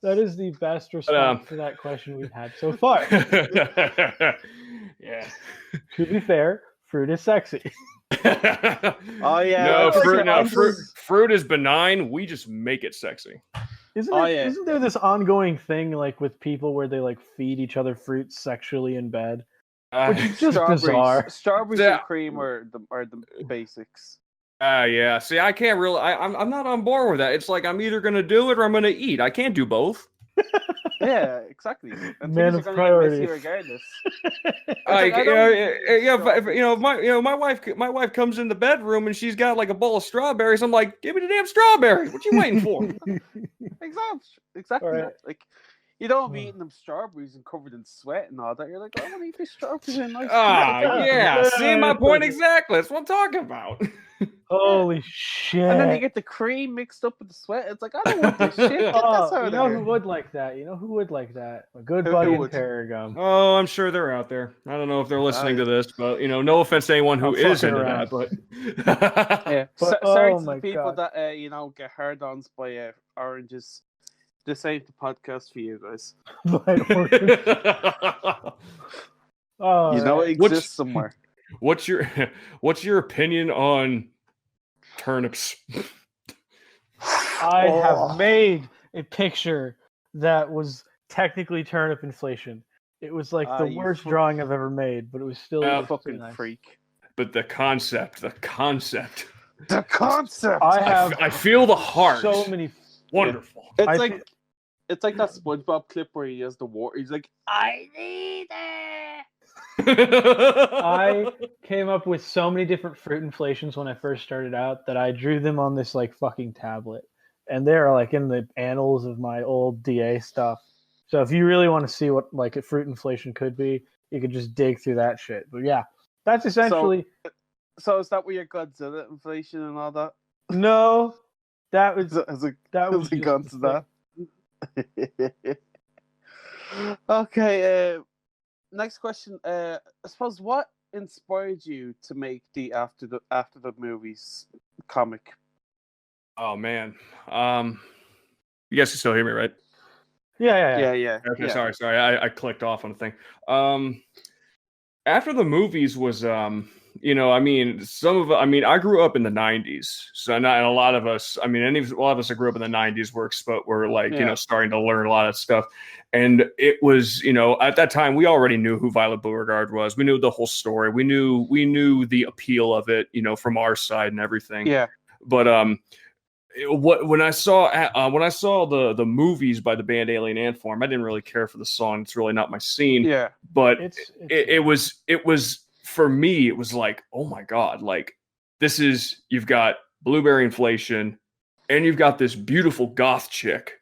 that is the best response to that question we've had so far. Yeah. To be fair, fruit is sexy. Oh yeah. Fruit is benign. We just make it sexy. Isn't there this ongoing thing like with people where they like feed each other fruit sexually in bed? Which is just bizarre. Strawberries and cream are the basics. Yeah. See, I can't really. I'm not on board with that. It's like I'm either gonna do it or I'm gonna eat. I can't do both. Yeah, exactly. And man of priorities. Regardless. Like, my wife comes in the bedroom and she's got like a bowl of strawberries. I'm like, give me the damn strawberry. What you waiting for? Exactly. Right. Like, you don't be eating them strawberries and covered in sweat and all that. You're like, I want to eat these strawberries in nice. Yeah. See my point exactly. That's what I'm talking about. Holy shit! And then you get the cream mixed up with the sweat. It's like, I don't want this shit. Get this out you know who would like that? A good buddy in Paragum. Oh, I'm sure they're out there. I don't know if they're listening to this, but no offense to anyone who is into that. But yeah, sorry to the people that get hard-ons by oranges. This ain't the podcast for you guys. It exists somewhere. What's your opinion on turnips? I have made a picture that was technically turnip inflation. It was like the worst drawing I've ever made, but it was still a fucking nice. Freak. But the concept. I feel the heart. So many. Wonderful. It's like that SpongeBob clip where he has the water. He's like, I need it. I came up with so many different fruit inflations when I first started out that I drew them on this like fucking tablet, and they're like in the annals of my old DA stuff. So if you really want to see what like a fruit inflation could be, you could just dig through that shit. But yeah, that's essentially. So is that where your Godzilla inflation and all that? No, that was gone to that. Okay. Next question. I suppose what inspired you to make the after the movies comic? Oh man. You guys can still hear me, right? Yeah. Okay, sorry. I clicked off on the thing. after the movies was you know, I mean, I grew up in the 90s. So not a lot of us, I mean, a lot of us that grew up in the 90s were like, you know, starting to learn a lot of stuff. And it was, you know, at that time we already knew who Violet Beauregard was. We knew the whole story. We knew the appeal of it, you know, from our side and everything. Yeah. But when I saw the movies by the band Alien Ant Farm, I didn't really care for the song. It's really not my scene. Yeah. But it was for me, it was like, oh my God, like you've got blueberry inflation and you've got this beautiful goth chick.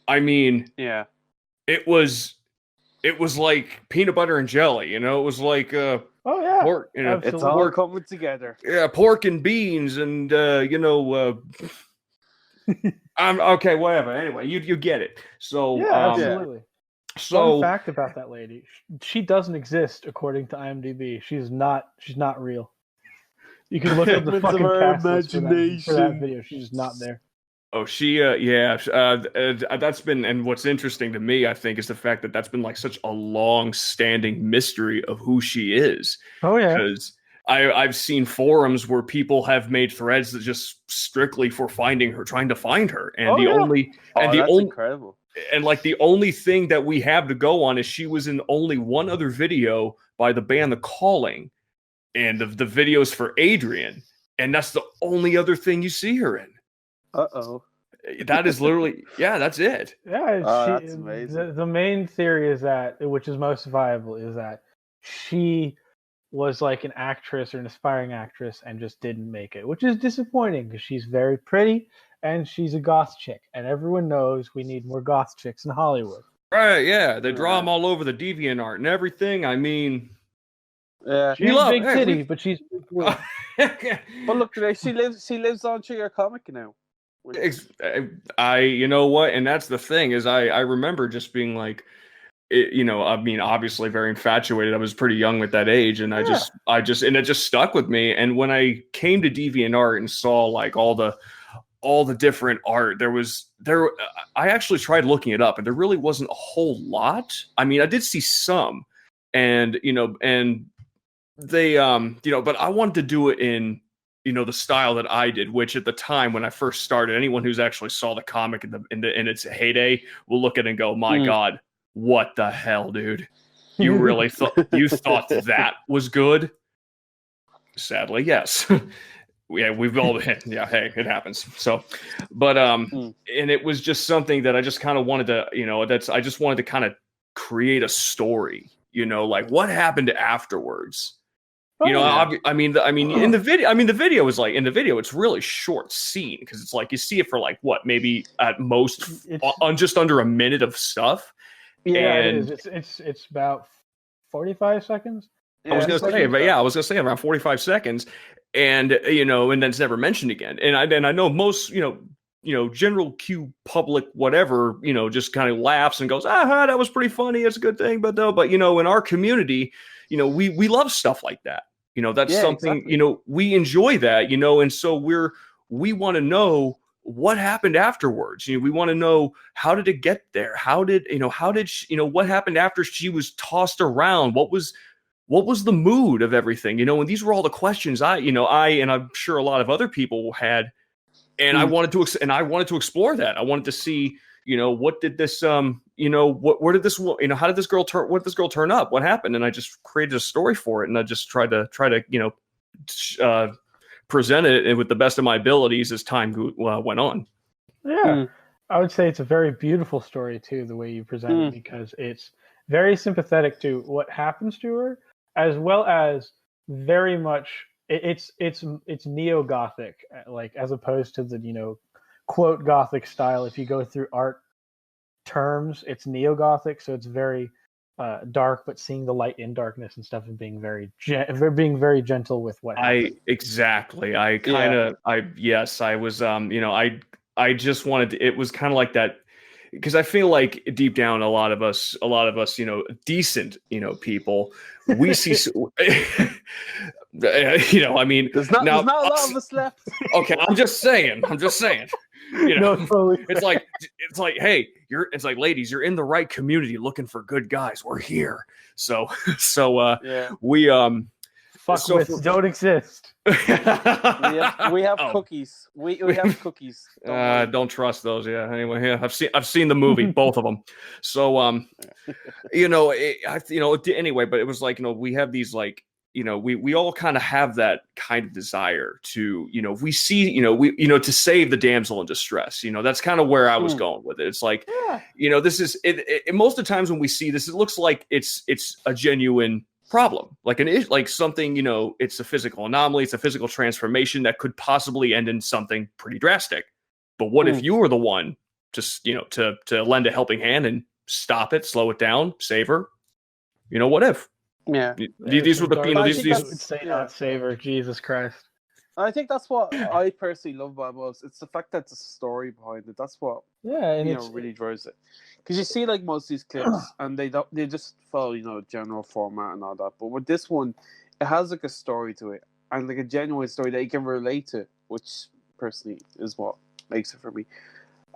I mean, yeah, it was like peanut butter and jelly, you know, it was like, oh yeah, pork, you know, it's all coming together. Yeah. Pork and beans and, you know, I'm okay, whatever. Anyway, you get it. So, yeah, absolutely. So, fun fact about that lady: she doesn't exist according to IMDb. She's not real. You can look up the fucking cast list for that video. She's not there. Oh, that's been, and what's interesting to me, I think, is the fact that that's been like such a long-standing mystery of who she is. Oh yeah, because I've seen forums where people have made threads that just strictly for finding her, trying to find her, and that's incredible. And like the only thing that we have to go on is she was in only one other video by the band The Calling, and the videos for Adrian, and that's the only other thing you see her in. Uh-oh. That is literally, yeah, that's it. Yeah, that's amazing. The main theory is that, which is most viable, is that she was like an actress or an aspiring actress and just didn't make it, which is disappointing because she's very pretty and she's a goth chick, and everyone knows we need more goth chicks in Hollywood. Right? Yeah, they draw them all over the DeviantArt and everything. I mean, yeah, she's a big titty, but she's. But look, she lives on to your comic now. You know what, and that's the thing is I remember just being like, you know, I mean, obviously very infatuated. I was pretty young at that age, and I just and it just stuck with me. And when I came to DeviantArt and saw like all the different art, I actually tried looking it up, and there really wasn't a whole lot. I mean, I did see some, and you know, and they you know, but I wanted to do it in, you know, the style that I did, which at the time when I first started, anyone who's actually saw the comic in its heyday will look at it and go, my God, what the hell, dude? You really thought that was good? Sadly, yes. Yeah, we've all been, yeah, hey, it happens. So, but and it was just something that I just kind of wanted to, you know, I just wanted to kind of create a story, you know, like what happened afterwards. You know, I mean, in the video is like, in the video, it's really short scene because it's like you see it for like what, maybe at most on just under a minute of stuff. Yeah, and it is. It's about 45 seconds. I was gonna say around 45 seconds, and you know, and then it's never mentioned again. And I know most, you know, general Q public whatever, you know, just kind of laughs and goes, that was pretty funny. It's a good thing, but you know, in our community, you know, we love stuff like that. You know, that's something, exactly. You know, we enjoy that, you know, and so we want to know what happened afterwards. You know, we want to know, how did it get there? What happened after she was tossed around? What was the mood of everything? You know, and these were all the questions I and I'm sure a lot of other people had, and I wanted to explore that. I wanted to see, you know, what did this, you know, where did this, you know, how did this girl turn up? What happened? And I just created a story for it. And I just tried to, you know, present it with the best of my abilities as time went on. Yeah. I would say it's a very beautiful story too, the way you present it, because it's very sympathetic to what happens to her, as well as very much it's neo-Gothic, like as opposed to the, you know, quote Gothic style. If you go through art terms, it's neo-Gothic, so it's very dark, but seeing the light in darkness and stuff, and being very gentle with what happens. I was you know, I just wanted to, it was kind of like that, because I feel like deep down a lot of us, you know, decent, you know, people, we see you know, I mean, there's not a lot of us left. Okay, I'm just saying. You know, No, totally. it's like, hey, it's like, ladies, you're in the right community looking for good guys. We're here. So Yeah. we Fuckwits don't exist. We have Oh. cookies. We have cookies. Don't trust those. Yeah. Anyway, yeah, I've seen the movie, both of them. So anyway, but it was like, we have these like, we all kind of have that kind of desire to, if we see, to save the damsel in distress. That's kind of where I was going with it. It's like, this is it. Most of the times when we see this, it looks like it's a genuine problem, like something, it's a physical anomaly, it's a physical transformation that could possibly end in something pretty drastic. But what if you were the one just, to lend a helping hand and stop it, slow it down, save her? What if? Yeah. These were the, Would say not save her. Jesus Christ. I think that's what I personally love about most. It's the fact that the story behind it. That's what and really drives it. Because you see, like most of these clips, and they just follow general format and all that. But with this one, it has like a story to it, and like a genuine story that you can relate to, which personally is what makes it for me.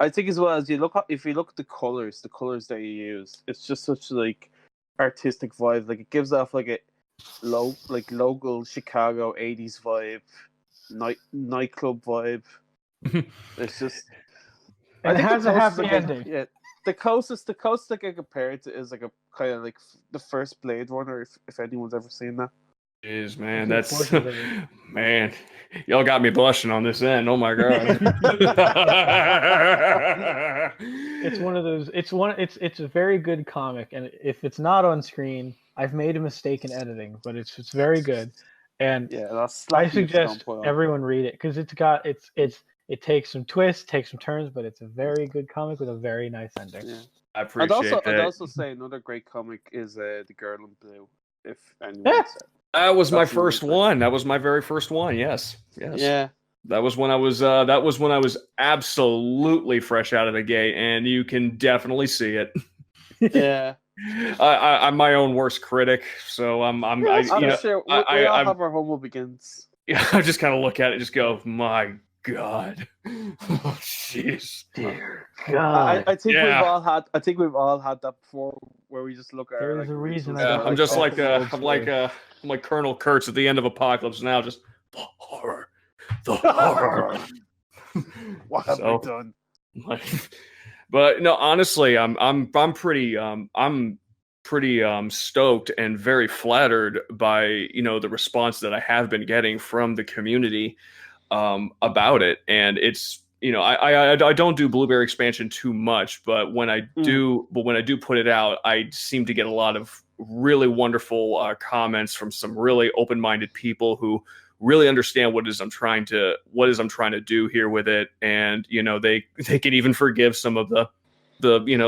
I think as well as if you look at the colors that you use, it's just such like artistic vibe. Like it gives off like a local Chicago 80s vibe. Nightclub vibe. It's just, and it has a happy ending. Yeah, the closest I can compare it to is like a kind of like the first Blade Runner, if anyone's ever seen that. Is man, that's man, y'all got me blushing on this end. Oh my god. It's one of those. It's a very good comic, and if it's not on screen, I've made a mistake in editing, but it's very good. And I suggest everyone read it because it takes some twists, takes some turns, but it's a very good comic with a very nice ending. Yeah. I appreciate that. I'd also say another great comic is The Girl in Blue. If anyone that was my first one. That was my very first one. Yes. Yeah. That was when I was absolutely fresh out of the gate, and you can definitely see it. Yeah. I'm my own worst critic, so I'm sure we all have our homo begins. Yeah, I just kind of look at it and just go, my God. Oh, jeez. Dear God. I think we've all had that before where we just look at There's a reason I'm just like I'm like Colonel Kurtz at the end of Apocalypse Now, just the horror. What have we done? But no, honestly, I'm pretty stoked and very flattered by the response that I have been getting from the community about it. And it's I don't do Blueberry expansion too much, but when I do put it out, I seem to get a lot of really wonderful comments from some really open-minded people who really understand what it is I'm trying to do here with it. And they can even forgive some of the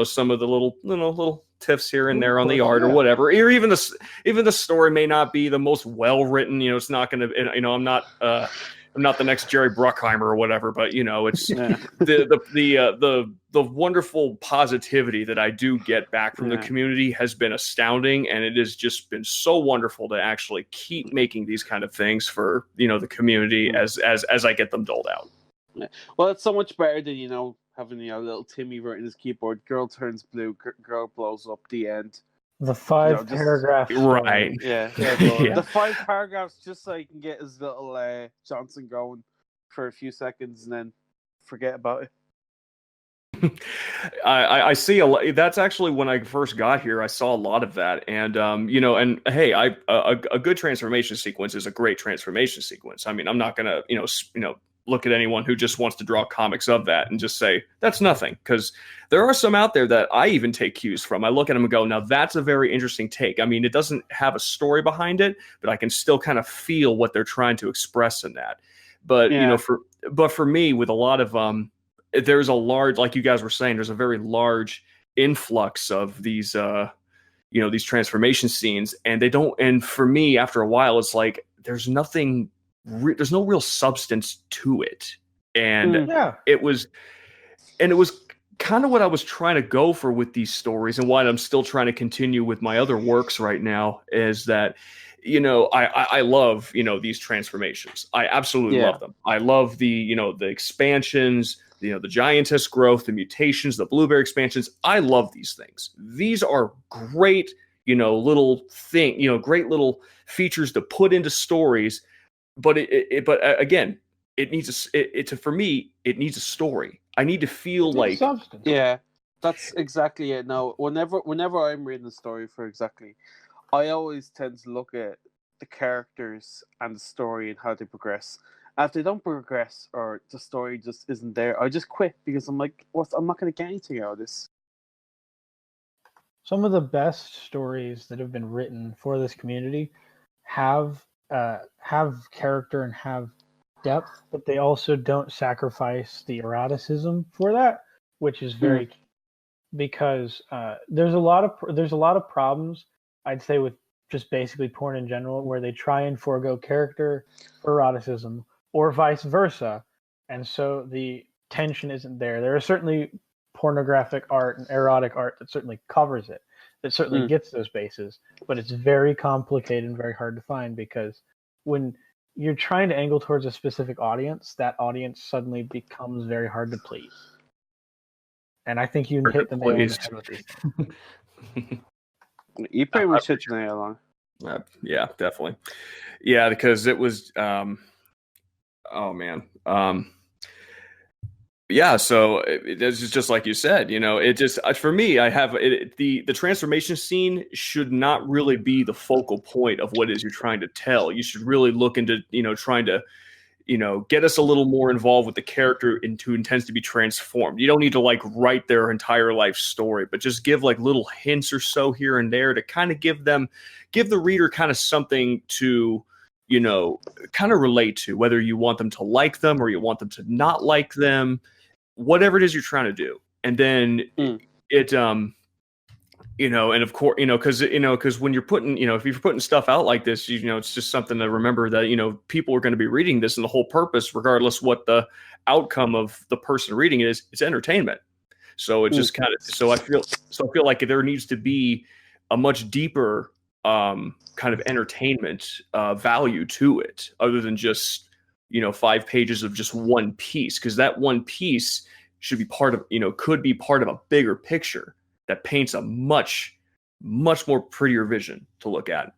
some of the little tiffs here and there on the art or whatever, or even the story may not be the most well written. It's not going to. I'm not the next Jerry Bruckheimer or whatever, but it's the wonderful positivity that I do get back from the community has been astounding, and it has just been so wonderful to actually keep making these kind of things for the community as I get them doled out. Yeah. Well, it's so much better than having little Timmy writing his keyboard. Girl turns blue. Girl blows up. The end. The 5 paragraphs. Right. Yeah. The 5 paragraphs just so he can get his little Johnson going for a few seconds and then forget about it. I see a lot. That's actually when I first got here. I saw a lot of that, and and hey, a good transformation sequence is a great transformation sequence. I mean, I'm not gonna look at anyone who just wants to draw comics of that and just say that's nothing, because there are some out there that I even take cues from. I look at them and go, now that's a very interesting take. I mean, it doesn't have a story behind it, but I can still kind of feel what they're trying to express in that. But for me, with a lot of there's a large, like you guys were saying, there's a very large influx of these these transformation scenes, and they don't. And for me, after a while, it's like there's nothing. There's no real substance to it, and it was kind of what I was trying to go for with these stories, and why I'm still trying to continue with my other works right now is that I love these transformations. I absolutely love them. I love the the expansions, the giantess growth, the mutations, the blueberry expansions. I love these things. These are great, little great little features to put into stories. But again, it needs for me, it needs a story. I need to feel like substance. Yeah, that's exactly it. Now, whenever I'm reading a story for exactly, I always tend to look at the characters and the story and how they progress. And if they don't progress or the story just isn't there, I just quit because I'm like, I'm not going to get anything out of this. Some of the best stories that have been written for this community have character and have depth, but they also don't sacrifice the eroticism for that, which is very key. Because there's a lot of problems, I'd say, with just basically porn in general, where they try and forego character for eroticism or vice versa, and so the tension isn't there. There are certainly pornographic art and erotic art that certainly covers it, that certainly gets those bases, but it's very complicated and very hard to find, because when you're trying to angle towards a specific audience, that audience suddenly becomes very hard to please. And I think you hit the nail on the head with these. You pretty much hit the nail on. Yeah, definitely. Yeah, because it was oh man. Yeah, so it's just like you said, it just, for me, I have the transformation scene should not really be the focal point of what it is you're trying to tell. You should really look into, trying to, get us a little more involved with the character who intends to be transformed. You don't need to write their entire life story, but just give little hints or so here and there to kind of give the reader kind of something to, kind of relate to, whether you want them to like them or you want them to not like them, whatever it is you're trying to do. And then it, and of course, because when you're putting, if you're putting stuff out like this, it's just something to remember that, people are going to be reading this, and the whole purpose, regardless what the outcome of the person reading it is, it's entertainment. So it just kind of, so I feel like there needs to be a much deeper kind of entertainment value to it, other than just 5 pages of just one piece, because that one piece should be part of could be part of a bigger picture that paints a much more prettier vision to look at.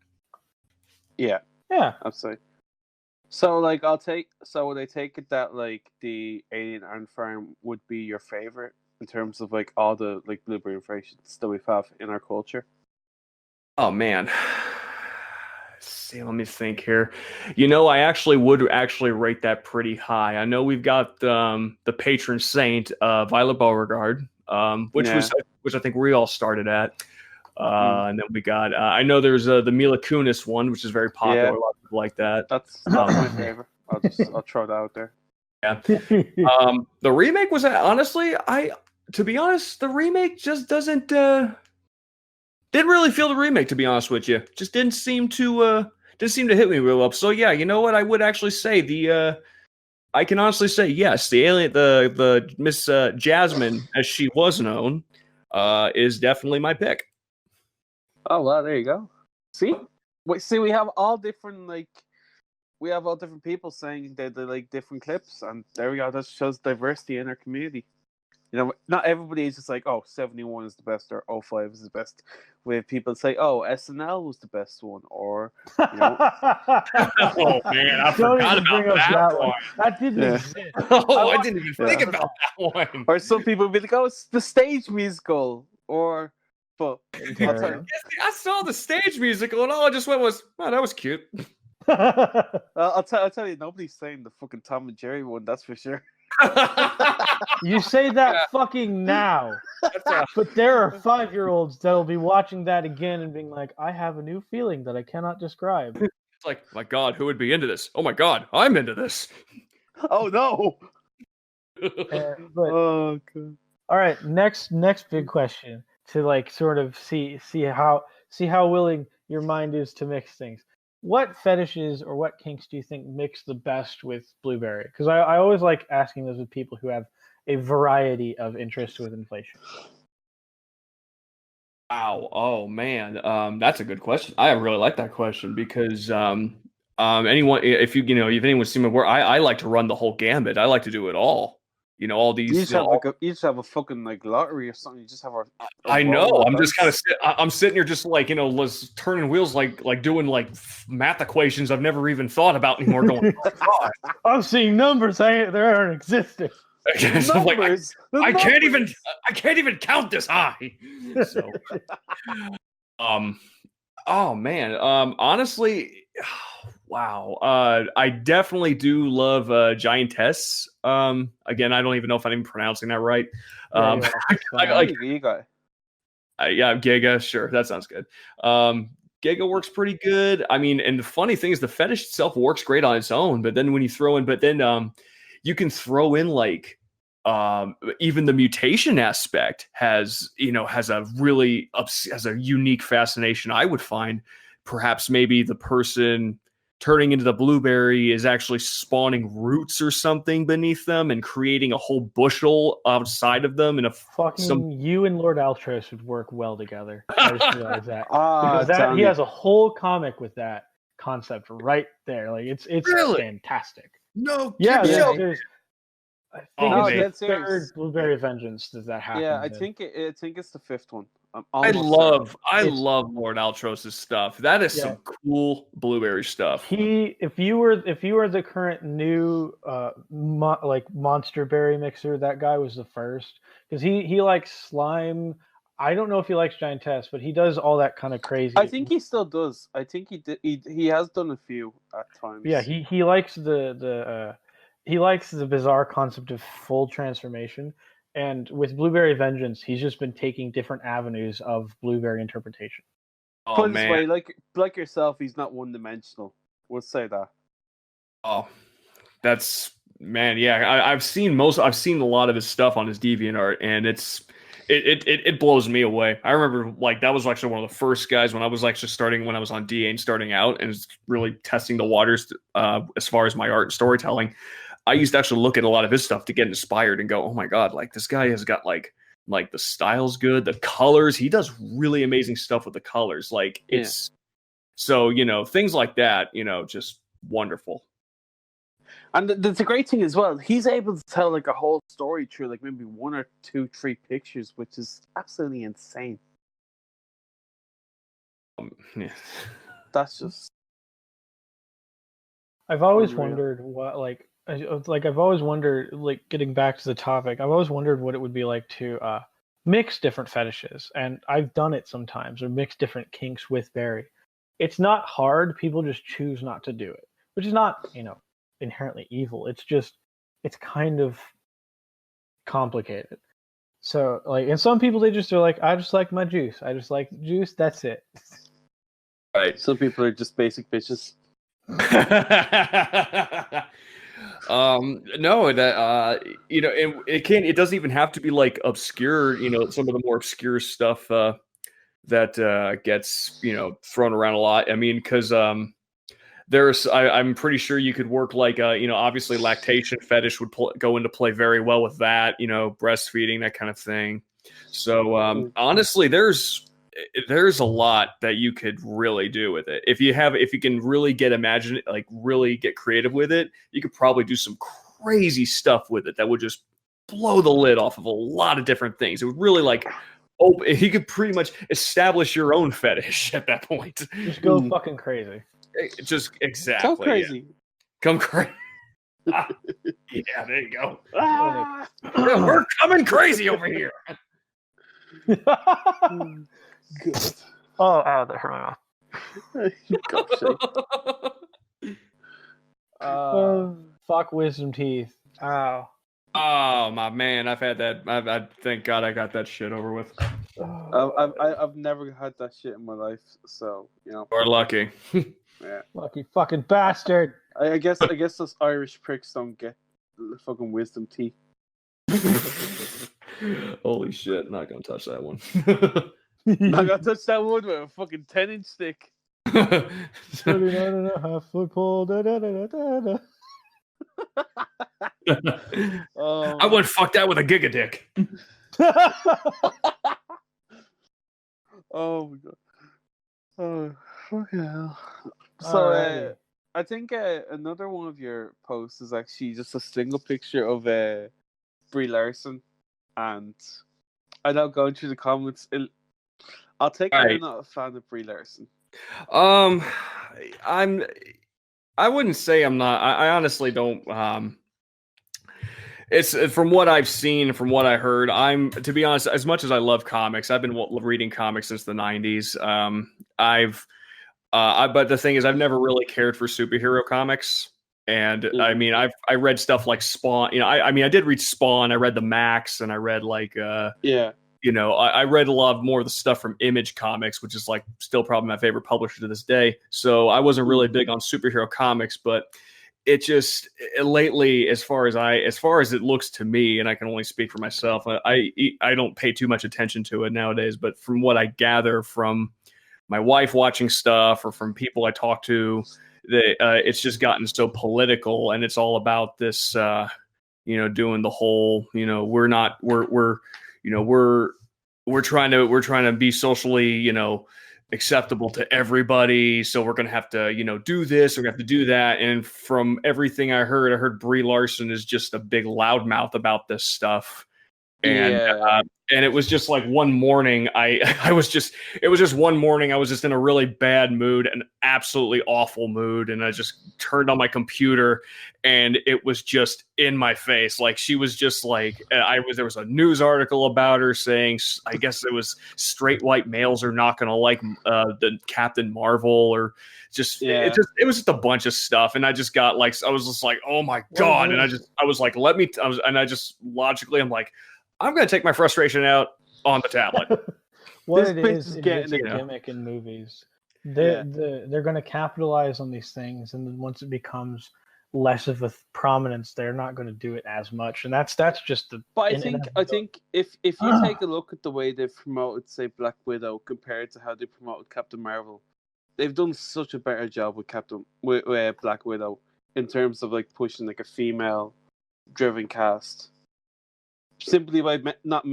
Yeah, I'd say. So would I take it that the Alien Ant Farm would be your favorite in terms of all the blueberry inflations that we have in our culture? Oh man. See, let me think here. I actually would rate that pretty high. I know we've got the patron saint, Violet Beauregard, which I think we all started at. And then we got, I know there's the Mila Kunis one, which is very popular. Yeah. A lot of people like that. That's my favorite. I'll throw that out there. Yeah. The remake was, honestly, to be honest, the remake just didn't really feel the remake, to be honest with you. Just didn't seem to hit me real well. So yeah, you know what? I would actually say I can honestly say yes, the alien, the Miss Jasmine, as she was known, is definitely my pick. Oh well, there you go. See, we have all different people saying they like different clips, and there we go. That shows diversity in our community. Not everybody is just like, 71 is the best, or 05 is the best. Where people say, SNL was the best one, or oh man, I forgot about that one. That didn't exist. I didn't even think about that one. Or some people will be like, it's the stage musical, or but I saw the stage musical, and all I just went was, that was cute. I'll tell you, nobody's saying the fucking Tom and Jerry one, that's for sure. You say that fucking now, but there are 5-year-olds that'll be watching that again and being like, I have a new feeling that I cannot describe. It's like, my God, who would be into this? Oh my God, I'm into this. Oh no. God. All right, next big question to sort of see how willing your mind is to mix things. What fetishes or what kinks do you think mix the best with blueberry? Because I always like asking those with people who have a variety of interests with inflation. Wow. Oh man. That's a good question. I really like that question because anyone, if anyone's seen my work, I like to run the whole gambit. I like to do it all. all these. You just have a fucking like lottery or something. You just have a I know. roll of I'm just kind dice. of I'm sitting here just like turning wheels like doing like math equations I've never even thought about anymore. Going, oh, God. I'm seeing numbers they aren't existing. So I'm like, Numbers. I can't even count this high. So, oh man, honestly, wow. I definitely do love giantess. Again, I don't even know if I'm pronouncing that right. Yeah, You got it. Yeah, Giga, sure, that sounds good. Giga works pretty good. I mean, and the funny thing is, the fetish itself works great on its own, but then when you throw in, you can throw in like, even the mutation aspect has a really has a unique fascination. I would find perhaps maybe the person turning into the blueberry is actually spawning roots or something beneath them and creating a whole bushel outside of them. You and Lord Altros would work well together. I just realized that. Johnny. He has a whole comic with that concept right there. Like it's Really? fantastic. No, Yeah, kidding. there's I think Oh, it's the man. third Blueberry Vengeance. Does that happen? Yeah, I think it's the fifth one. I love Lord Altros's stuff. That is some cool blueberry stuff. If you were the current new monster berry mixer, that guy was the first, because he likes slime. I don't know if he likes giantess, but he does all that kind of crazy. I think he still does. I think he did. He has done a few at times. Yeah, he likes the bizarre concept of full transformation. And with Blueberry Vengeance, he's just been taking different avenues of blueberry interpretation. Oh Put it man, this way, like yourself, he's not one-dimensional. We'll say that. oh, that's man. Yeah, I've seen a lot of his stuff on his DeviantArt, and it blows me away. I remember like that was actually one of the first guys when I was like just starting when I was on DA and starting out and really testing the waters as far as my art and storytelling. I used to actually look at a lot of his stuff to get inspired and go, oh my God, like this guy has got like the style's good, the colors, he does really amazing stuff with the colors. Like it's so, things like that, just wonderful. And the great thing as well, he's able to tell like a whole story through like maybe 1 or 2, 3 pictures, which is absolutely insane. Yeah. That's just. I've always Unreal. wondered I've always wondered, like, getting back to the topic, I've always wondered what it would be like to mix different fetishes, and I've done it sometimes, or mix different kinks with berry. It's not hard. People just choose not to do it, which is not, inherently evil. It's kind of complicated. So, like, and some people, they're like, I just like my juice. I just like juice. That's it. Right. Some people are just basic bitches. No, that it doesn't even have to be like obscure, some of the more obscure stuff that gets thrown around a lot. I mean, because I'm pretty sure you could work like obviously lactation fetish would go into play very well with that, breastfeeding, that kind of thing. So honestly, there's a lot that you could really do with it. If you can really really get creative with it, you could probably do some crazy stuff with it that would just blow the lid off of a lot of different things. It would really you could pretty much establish your own fetish at that point. Just go fucking crazy. Just exactly. Come crazy. Yeah. Come crazy. Yeah, there you go. We're coming crazy over here. Good. Oh, that hurt my mouth. Fuck wisdom teeth. Ow. Oh my man, I've had that. I thank God I got that shit over with. I've never had that shit in my life, so You're lucky. Yeah. Lucky fucking bastard. I guess those Irish pricks don't get the fucking wisdom teeth. Holy shit! Not gonna touch that one. I got to touch that wood with a fucking 10-inch stick. 39.5 foot pole. Da, da, da, da, da. I wouldn't fuck that with a gigadick. Oh my God. Oh, fucking hell. So, I think another one of your posts is actually just a single picture of Brie Larson, and I know going through the comments, I'll take it you're not a fan of Brie Larson. I wouldn't say I'm not. I honestly don't. It's from what I've seen, from what I heard. To be honest, as much as I love comics, I've been reading comics since the '90s. But the thing is, I've never really cared for superhero comics. And I mean, I read stuff like Spawn. You know, I mean, I did read Spawn. I read the Max, and I read like you know, I read a lot more of the stuff from Image Comics, which is like still probably my favorite publisher to this day. So I wasn't really big on superhero comics, but it just lately, as far as it looks to me, and I can only speak for myself, I don't pay too much attention to it nowadays. But from what I gather from my wife watching stuff or from people I talk to, it's just gotten so political, and it's all about this, you know, doing the whole, you know, we're trying to be socially, you know, acceptable to everybody. So we're going to have to, you know, do this, we're going to have to do that. And from everything I heard Brie Larson is just a big loudmouth about this stuff. And it was just like one morning, it was just one morning I was just in a really bad mood, an absolutely awful mood. And I just turned on my computer and it was just in my face. Like she was just like, there was a news article about her saying, I guess it was straight white males are not going to like the Captain Marvel or just, it was just a bunch of stuff. And I just got like, I was just like, oh my God. And I was like, logically, I'm like, I'm going to take my frustration out on the tablet. What it is it's a gimmick in movies. They're going to capitalize on these things, and then once it becomes less of a prominence, they're not going to do it as much, and that's just the. But I think if you take a look at the way they've promoted, say, Black Widow compared to how they promoted Captain Marvel, they've done such a better job with Black Widow in terms of like pushing like a female-driven cast. Simply by not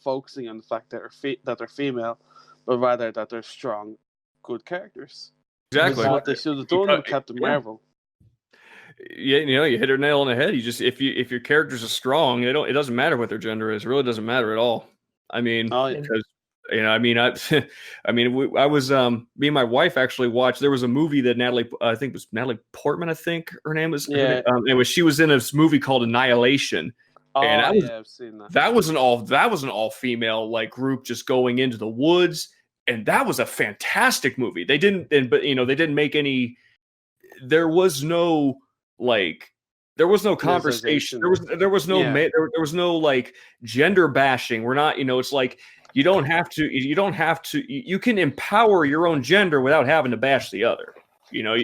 focusing on the fact that they're female, but rather that they're strong, good characters. Exactly what they should have done with Captain Marvel. Yeah, you know, you hit her nail on the head. You just if your characters are strong, it doesn't matter what their gender is. It really doesn't matter at all. I mean, because you know, I mean, I was me and my wife actually watched. There was a movie that I think it was Natalie Portman. I think her name was. Yeah. She was in a movie called Annihilation. And I've seen that. That was an all female like group just going into the woods, and that was a fantastic movie. They didn't make any. There was no conversation. There was no like gender bashing. We're not, you know, it's like you don't have to. You can empower your own gender without having to bash the other. You know.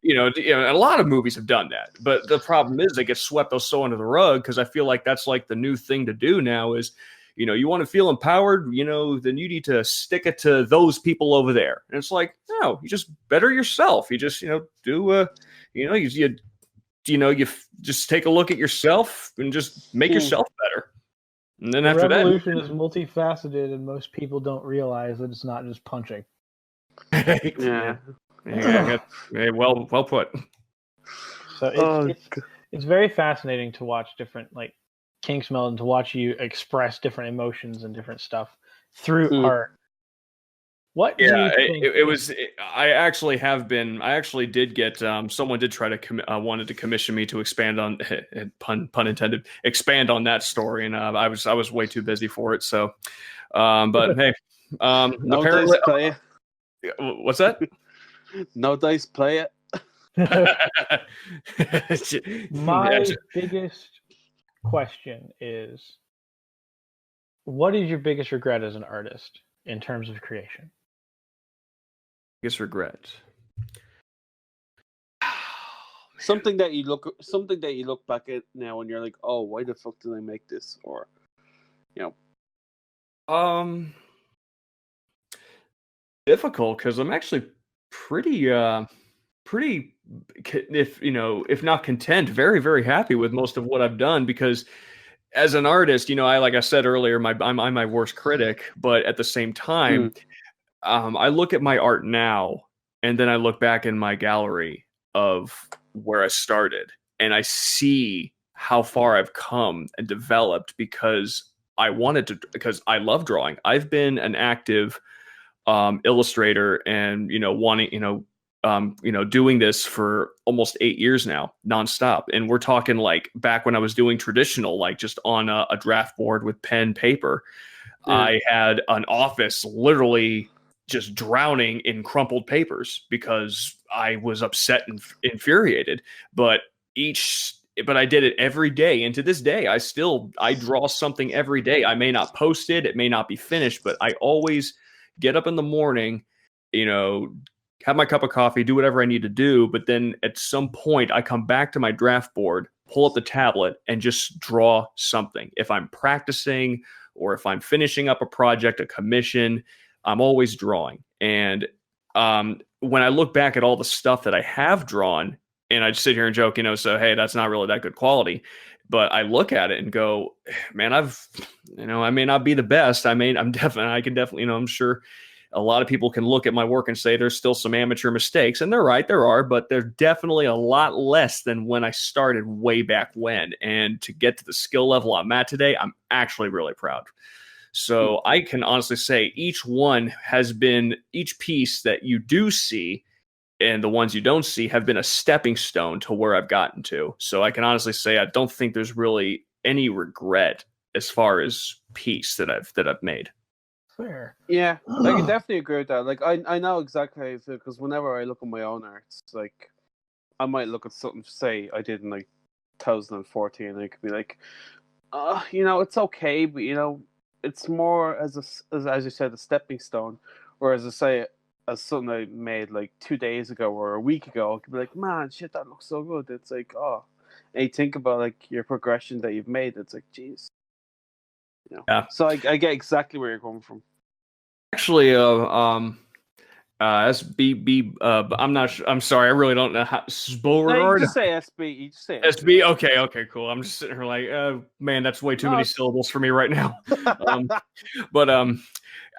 You know, a lot of movies have done that, but the problem is they get swept so under the rug because I feel like that's like the new thing to do now is, you know, you want to feel empowered, you know, then you need to stick it to those people over there. And it's like, no, you just better yourself. You just, you know, do, you just take a look at yourself and just make yourself better. And then after that, revolution is multifaceted, and most people don't realize that it's not just punching. Yeah. Yeah, well put. So it's very fascinating to watch different like kinks meld and to watch you express different emotions and different stuff through art. What? Yeah, it was. I actually did get. Someone did try to wanted to commission me to expand on pun intended expand on that story, and I was way too busy for it. So, but hey, no apparently, dice play. What's that? No dice, play it. My biggest question is, what is your biggest regret as an artist in terms of creation? Biggest regret. Something that you look back at now and you're like, oh, why the fuck did I make this? Or, you know, difficult because I'm actually pretty if not content, very, very happy with most of what I've done, because as an artist, you know, like I said earlier, I'm my worst critic, but at the same time, I look at my art now and then I look back in my gallery of where I started and I see how far I've come and developed because because I love drawing. I've been an active illustrator and, doing this for almost 8 years now, nonstop. And we're talking like back when I was doing traditional, like just on a draft board with pen, paper. Yeah. I had an office literally just drowning in crumpled papers because I was upset and infuriated. But I did it every day. And to this day, I draw something every day. I may not post it. It may not be finished, but I always get up in the morning, have my cup of coffee, do whatever I need to do. But then at some point I come back to my draft board, pull up the tablet and just draw something. If I'm practicing or if I'm finishing up a project, a commission, I'm always drawing. And when I look back at all the stuff that I have drawn, and I just sit here and joke, so, hey, that's not really that good quality. But I look at it and go, man, I may not be the best. I'm definitely, I'm sure a lot of people can look at my work and say there's still some amateur mistakes. And they're right, there are, but they're definitely a lot less than when I started way back when. And to get to the skill level I'm at today, I'm actually really proud. So I can honestly say each piece that you do see and the ones you don't see have been a stepping stone to where I've gotten to. So I can honestly say I don't think there's really any regret as far as piece that I've made. Fair. Yeah, I can definitely agree with that. Like I know exactly how you feel because whenever I look at my own art, it's like I might look at something say I did in like 2014 and I could be like, it's okay, but it's more as you said, a stepping stone. Whereas I say as something I made like 2 days ago or a week ago, I could be like, man, shit, that looks so good. It's like, oh, and you think about like your progression that you've made. It's like, geez, Yeah. So I get exactly where you're coming from. Actually, SBB. I'm not sure. I'm sorry. I really don't know how. Sbbeauregarde. No, you just say SB. You just say SB. Okay, cool. I'm just sitting here like, man, that's way too many syllables for me right now. But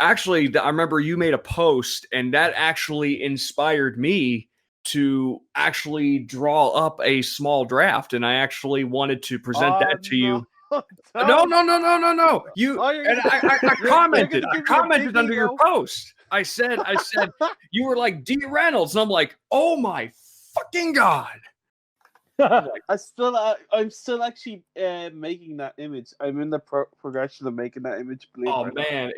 actually, I remember you made a post, and that actually inspired me to actually draw up a small draft, and I actually wanted to present that to you. No. You and I commented. I commented under your post. I said, you were like D. Reynolds, and I'm like, oh my fucking god! I'm still actually making that image. I'm in the progression of making that image. Oh man,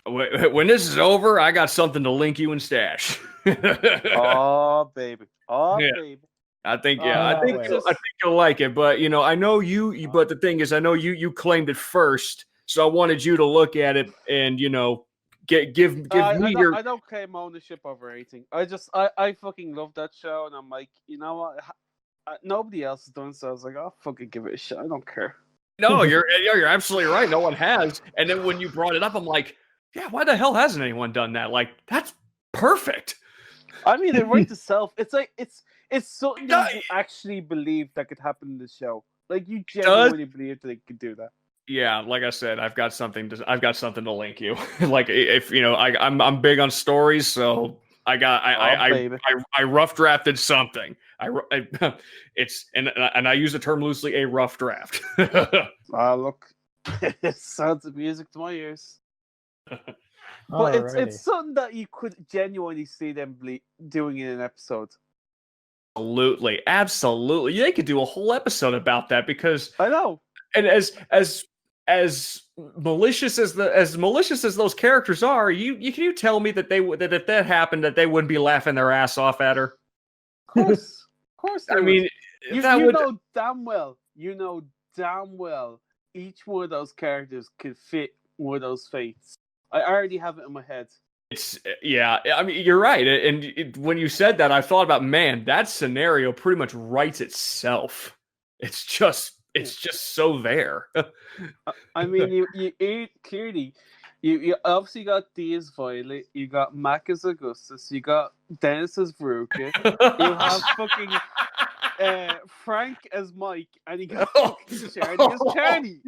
when this is over, I got something to link you and stash. Oh baby. I think you'll like it, but I know you. But the thing is, I know you claimed it first, so I wanted you to look at it and give me your. I don't claim ownership over anything. I fucking love that show, and I'm like, you know what? Nobody else has done so. I was like, I'll fucking give it a shot. I don't care. No, you're absolutely right. No one has. And then when you brought it up, I'm like, yeah, why the hell hasn't anyone done that? Like, that's perfect. I mean, it writes itself. It's like it's something that you actually believe that could happen in the show. Like you genuinely believe that it could do that. Yeah, like I said, I've got something to link you. Like if I'm big on stories, so I rough drafted something. And I use the term loosely, a rough draft. Look, it sounds like music to my ears. But it's something that you could genuinely see them doing in an episode. Absolutely. They could do a whole episode about that because I know. And as malicious as those characters are, you tell me that that if that happened that they wouldn't be laughing their ass off at her. Of course. I mean, you know damn well each one of those characters could fit one of those fates. I already have it in my head. I mean, you're right. And when you said that, I thought about, man, that scenario pretty much writes itself. It's just so there. I mean, you clearly, you obviously got D as Violet, you got Mac as Augustus, you got Dennis as Veruca, you have fucking Frank as Mike, and you got Charlie as Charlie.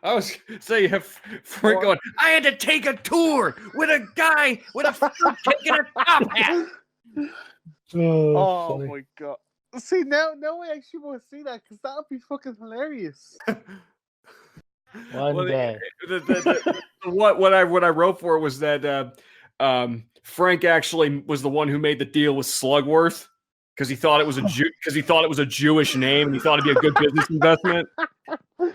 I was saying, you have Frank going, I had to take a tour with a guy with a fruitcake and a top hat. Oh funny. my god! See now I actually want to see that because that would be fucking hilarious. One day. What I wrote for was that Frank actually was the one who made the deal with Slugworth because he thought it was a Jewish name and he thought it'd be a good business investment.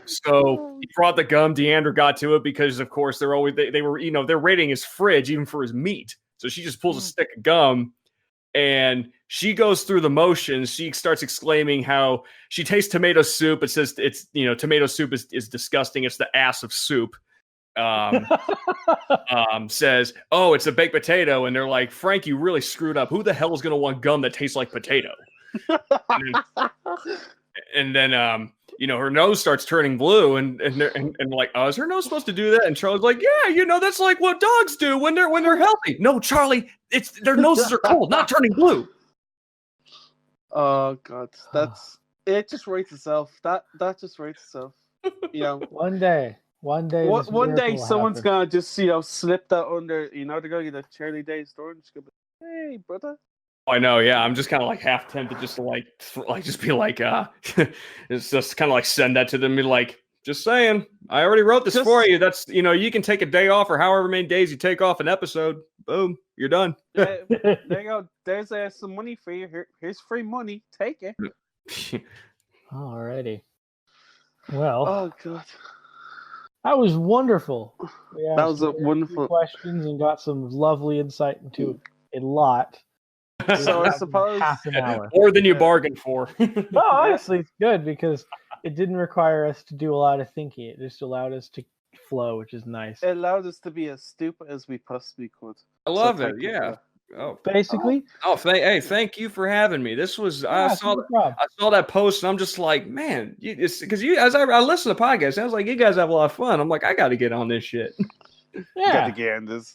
So he brought the gum. Deandra got to it because, of course, they were they're rating his fridge even for his meat. So she just pulls a stick of gum. And she goes through the motions. She starts exclaiming how she tastes tomato soup. It says tomato soup is disgusting. It's the ass of soup. Says, oh, it's a baked potato. And they're like, Frank, you really screwed up. Who the hell is going to want gum that tastes like potato? And then her nose starts turning blue, and like, oh, is her nose supposed to do that? And Charlie's like, yeah, that's like what dogs do when they're healthy. No, Charlie, it's their noses are cold, not turning blue. Oh god, it just writes itself. That just writes itself. One day, one day, someone's gonna just slip that under. They're gonna get a Charlie Day store and just go, hey, brother. I know, yeah. I'm just kind of like half tempted just to just be like, it's just kind of like send that to them and be like, just saying, I already wrote this for you. That's, you can take a day off or however many days you take off an episode. Boom, you're done. There you go. There's some money for you. Here's free money. Take it. Alrighty. Well. Oh god. That was wonderful. That was a wonderful questions and got some lovely insight into a lot. So I suppose half an hour. More than you bargained for. No, honestly, it's good because it didn't require us to do a lot of thinking. It just allowed us to flow, which is nice. It allowed us to be as stupid as we possibly could. I love it. Yeah. Oh, basically. Thank you for having me. This was I saw that post and I'm just like, man, it's because as I listen to podcasts, I was like, you guys have a lot of fun. I'm like, I got to get on this shit. Yeah, got to get on this.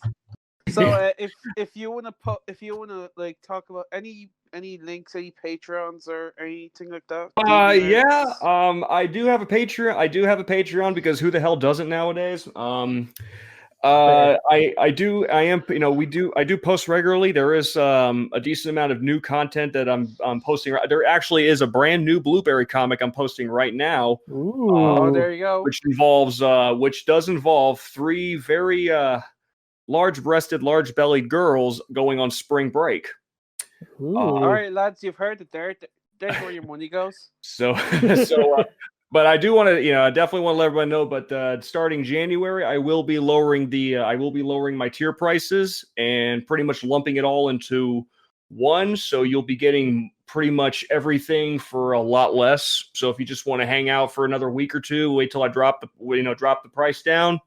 So if you want to like talk about any links, any Patreons or anything like that. I do have a Patreon because who the hell doesn't nowadays? I do post regularly. There is a decent amount of new content that I'm posting. There actually is a brand new Blueberry comic I'm posting right now. Ooh. There you go. Which does involve three very large-breasted, large-bellied girls going on spring break. All right, lads, you've heard it. There's where your money goes. But I do want to, I definitely want to let everybody know. But starting January, I will be lowering my tier prices and pretty much lumping it all into one. So you'll be getting pretty much everything for a lot less. So if you just want to hang out for another week or two, wait till I drop the price down.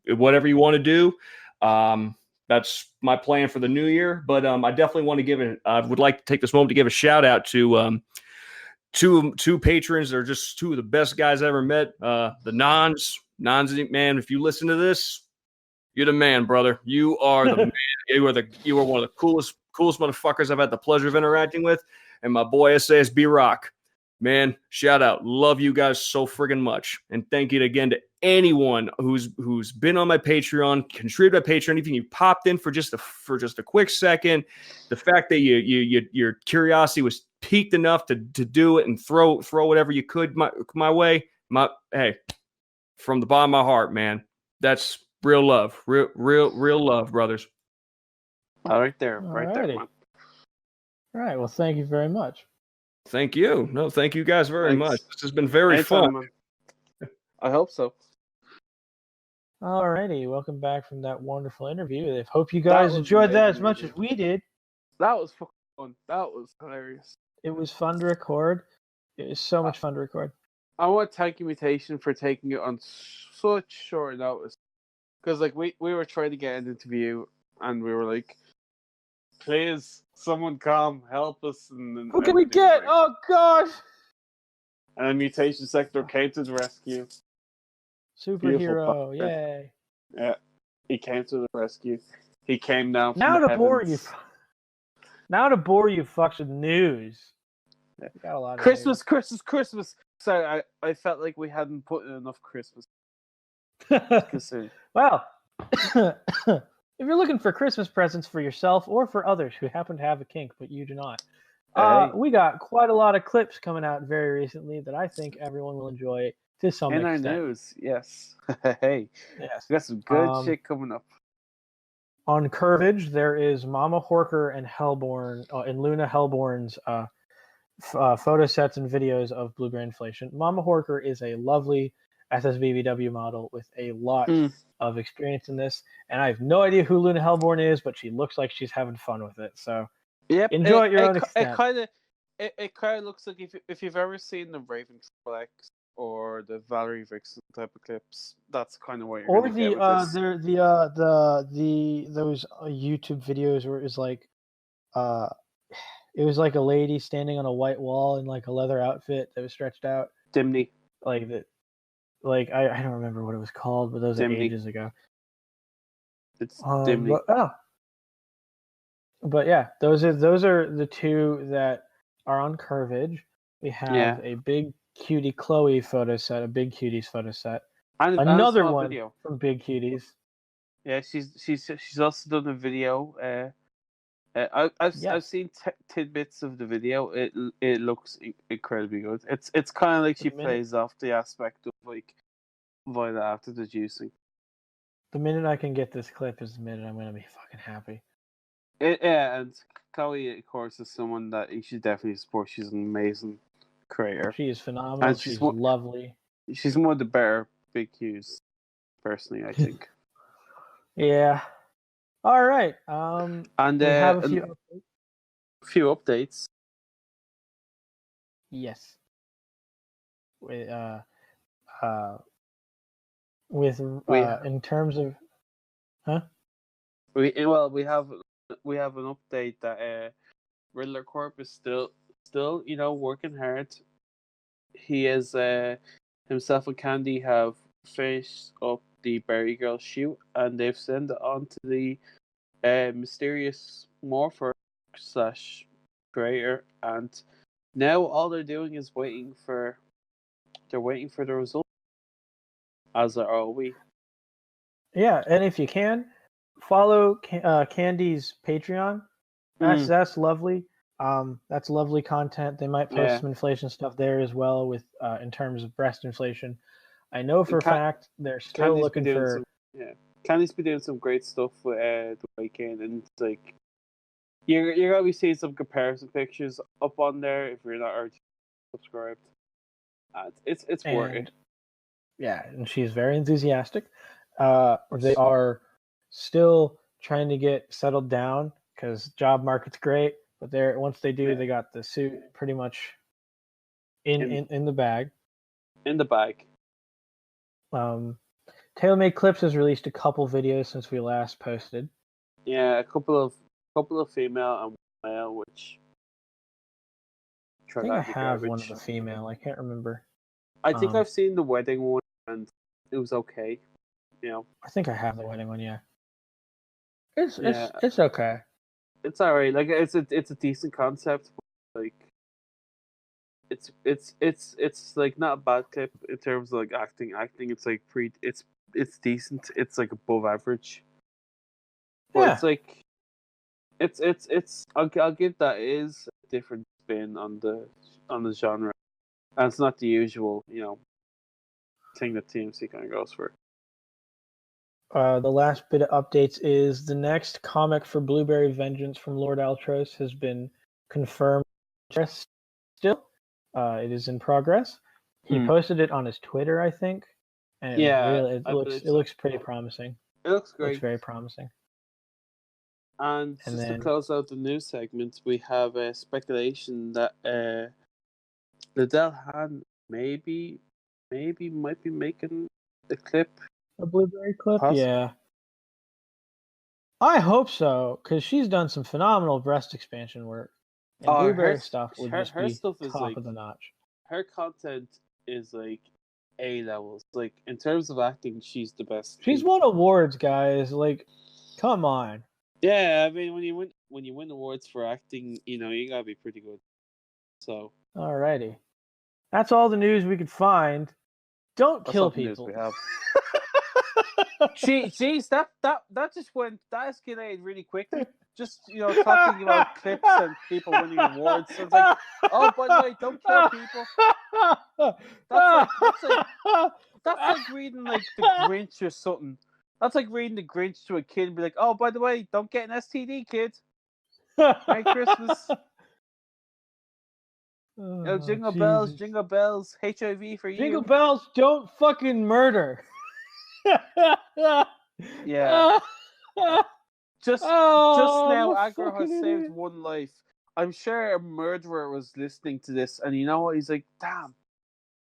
Whatever you want to do. That's my plan for the new year. But I definitely want to would like to take this moment to give a shout out to two patrons. They're just two of the best guys I ever met. The Nons, man, if you listen to this, you're the man, brother. You are the man. You are one of the coolest motherfuckers I've had the pleasure of interacting with. And my boy Sbbeauregarde. Man, shout out. Love you guys so friggin' much. And thank you again to anyone who's been on my Patreon, contributed to my Patreon, even you popped in for just a quick second. The fact that your curiosity was piqued enough to do it and throw whatever you could my way. Hey, from the bottom of my heart, man. That's real love. Real love, brothers. All right there. Right there, man. All right. Well, thank you very much. Thank you. No, thank you guys very much. This has been very fun. Man. I hope so. Alrighty, welcome back from that wonderful interview. I hope you guys enjoyed that as much as we did. That was fun. That was hilarious. It was fun to record. It was so much fun to record. I want to thank Mutation for taking it on such short notice. Because we were trying to get an interview and we were like, please, someone come, help us. And who can we get? Oh, God. And the Mutation Sector came to the rescue. Superhero, yay. Yeah, he came to the rescue. He came down from now the to bore you. Now to bore you fucks with news. Yeah. Got a lot of Christmas. Sorry, I felt like we hadn't put in enough Christmas. Well, If you're looking for Christmas presents for yourself or for others who happen to have a kink but you do not, Hey. we got quite a lot of clips coming out very recently that I think everyone will enjoy to some In our extent. news, yes. Hey, Yes. we got some good shit coming up. On Curvage, there is Mama Horker and Hellborn and Luna Hellborn's photo sets and videos of Blueberry Inflation. Mama Horker is a lovely SSBBW model with a lot of experience in this, and I have no idea who Luna Hellborn is, but she looks like she's having fun with it. So Yep, enjoy at your own It extent. kind of looks like if you've ever seen the Raven Flex or the Valerie Vixen type of clips, that's kind of what you're Or gonna the get with this. those YouTube videos where it was like it was like a lady standing on a white wall in like a leather outfit that was stretched out. Dimney. Like that. Like I don't remember what it was called, but those are Dimney. ages ago. It's Dimney. But yeah, those are the two that are on Curvage. We have a big cutie Chloe photo set, a big cuties photo set. And another a one video from Big Cuties. Yeah, she's also done a video. I've seen tidbits of the video. It looks incredibly good. It's kind of like she plays off the aspect of like Violet after the juicing. The minute I can get this clip is the minute I'm gonna be fucking happy. And Chloe, of course, is someone that you should definitely support. She's an amazing creator. She is phenomenal. And she's lovely. She's one of the better Big Qs, personally, I think. Yeah. All right. And we have a few updates. Yes. In terms of, We have an update that Riddler Corp is still working hard. He is himself and Candy have finished up the Berry Girl shoot, and they've sent it on to the mysterious morpher / creator, and now all they're doing is waiting for the result, as are we. Yeah, and if you can, follow Candy's Patreon. That's lovely. That's lovely content. They might post some inflation stuff there as well with in terms of breast inflation. I know for a fact they're still Candy's looking for. Candy's been doing some great stuff with the weekend, and it's like you're gonna be seeing some comparison pictures up on there if you're not already subscribed. And it's worth it. Yeah, and she's very enthusiastic. They are still trying to get settled down because job market's great, but once they do, they got the suit pretty much in the bag. In the bag. TaylorMade Clips has released a couple videos since we last posted. Yeah, a couple of female and one male, which I think I have one of the female. I can't remember. I think I've seen the wedding one, and it was okay. I think I have the wedding one. Yeah. It's okay. It's alright. Like it's a decent concept. But, like it's like not a bad clip in terms of like acting. It's like it's decent. It's like above average. But it's like it's I'll give that is a different spin on the genre, and it's not the usual thing that TMC kind of goes for. The last bit of updates is the next comic for Blueberry Vengeance from Lord Altros has been confirmed. Still, it is in progress. He posted it on his Twitter, I think, and it looks pretty promising. It looks great. It looks very promising. And just to close out the news segment, we have a speculation that Liddell Han maybe might be making a clip. A Blueberry clip? Possibly. Yeah. I hope so, because she's done some phenomenal breast expansion work. And Blueberry stuff would just be top of the notch. Her content is like A levels. Like, in terms of acting, she's the best. She's won awards, guys. Like, come on. Yeah, I mean, when you win awards for acting, you gotta be pretty good. So. Alrighty. That's all the news we could find. Don't kill people. Jeez, that just that escalated really quickly. Just talking about clips and people winning awards. So it's like, oh, by the way, don't kill people. That's like reading like the Grinch or something. That's like reading the Grinch to a kid and be like, oh, by the way, don't get an STD, kid. Merry Christmas. Jingle bells, Jesus. jingle bells, HIV for you. Jingle bells, don't fucking murder. Yeah. Just now, I'm a Aggro has fucking saved idiot. one life. I'm sure a murderer was listening to this, and you know what? He's like, damn,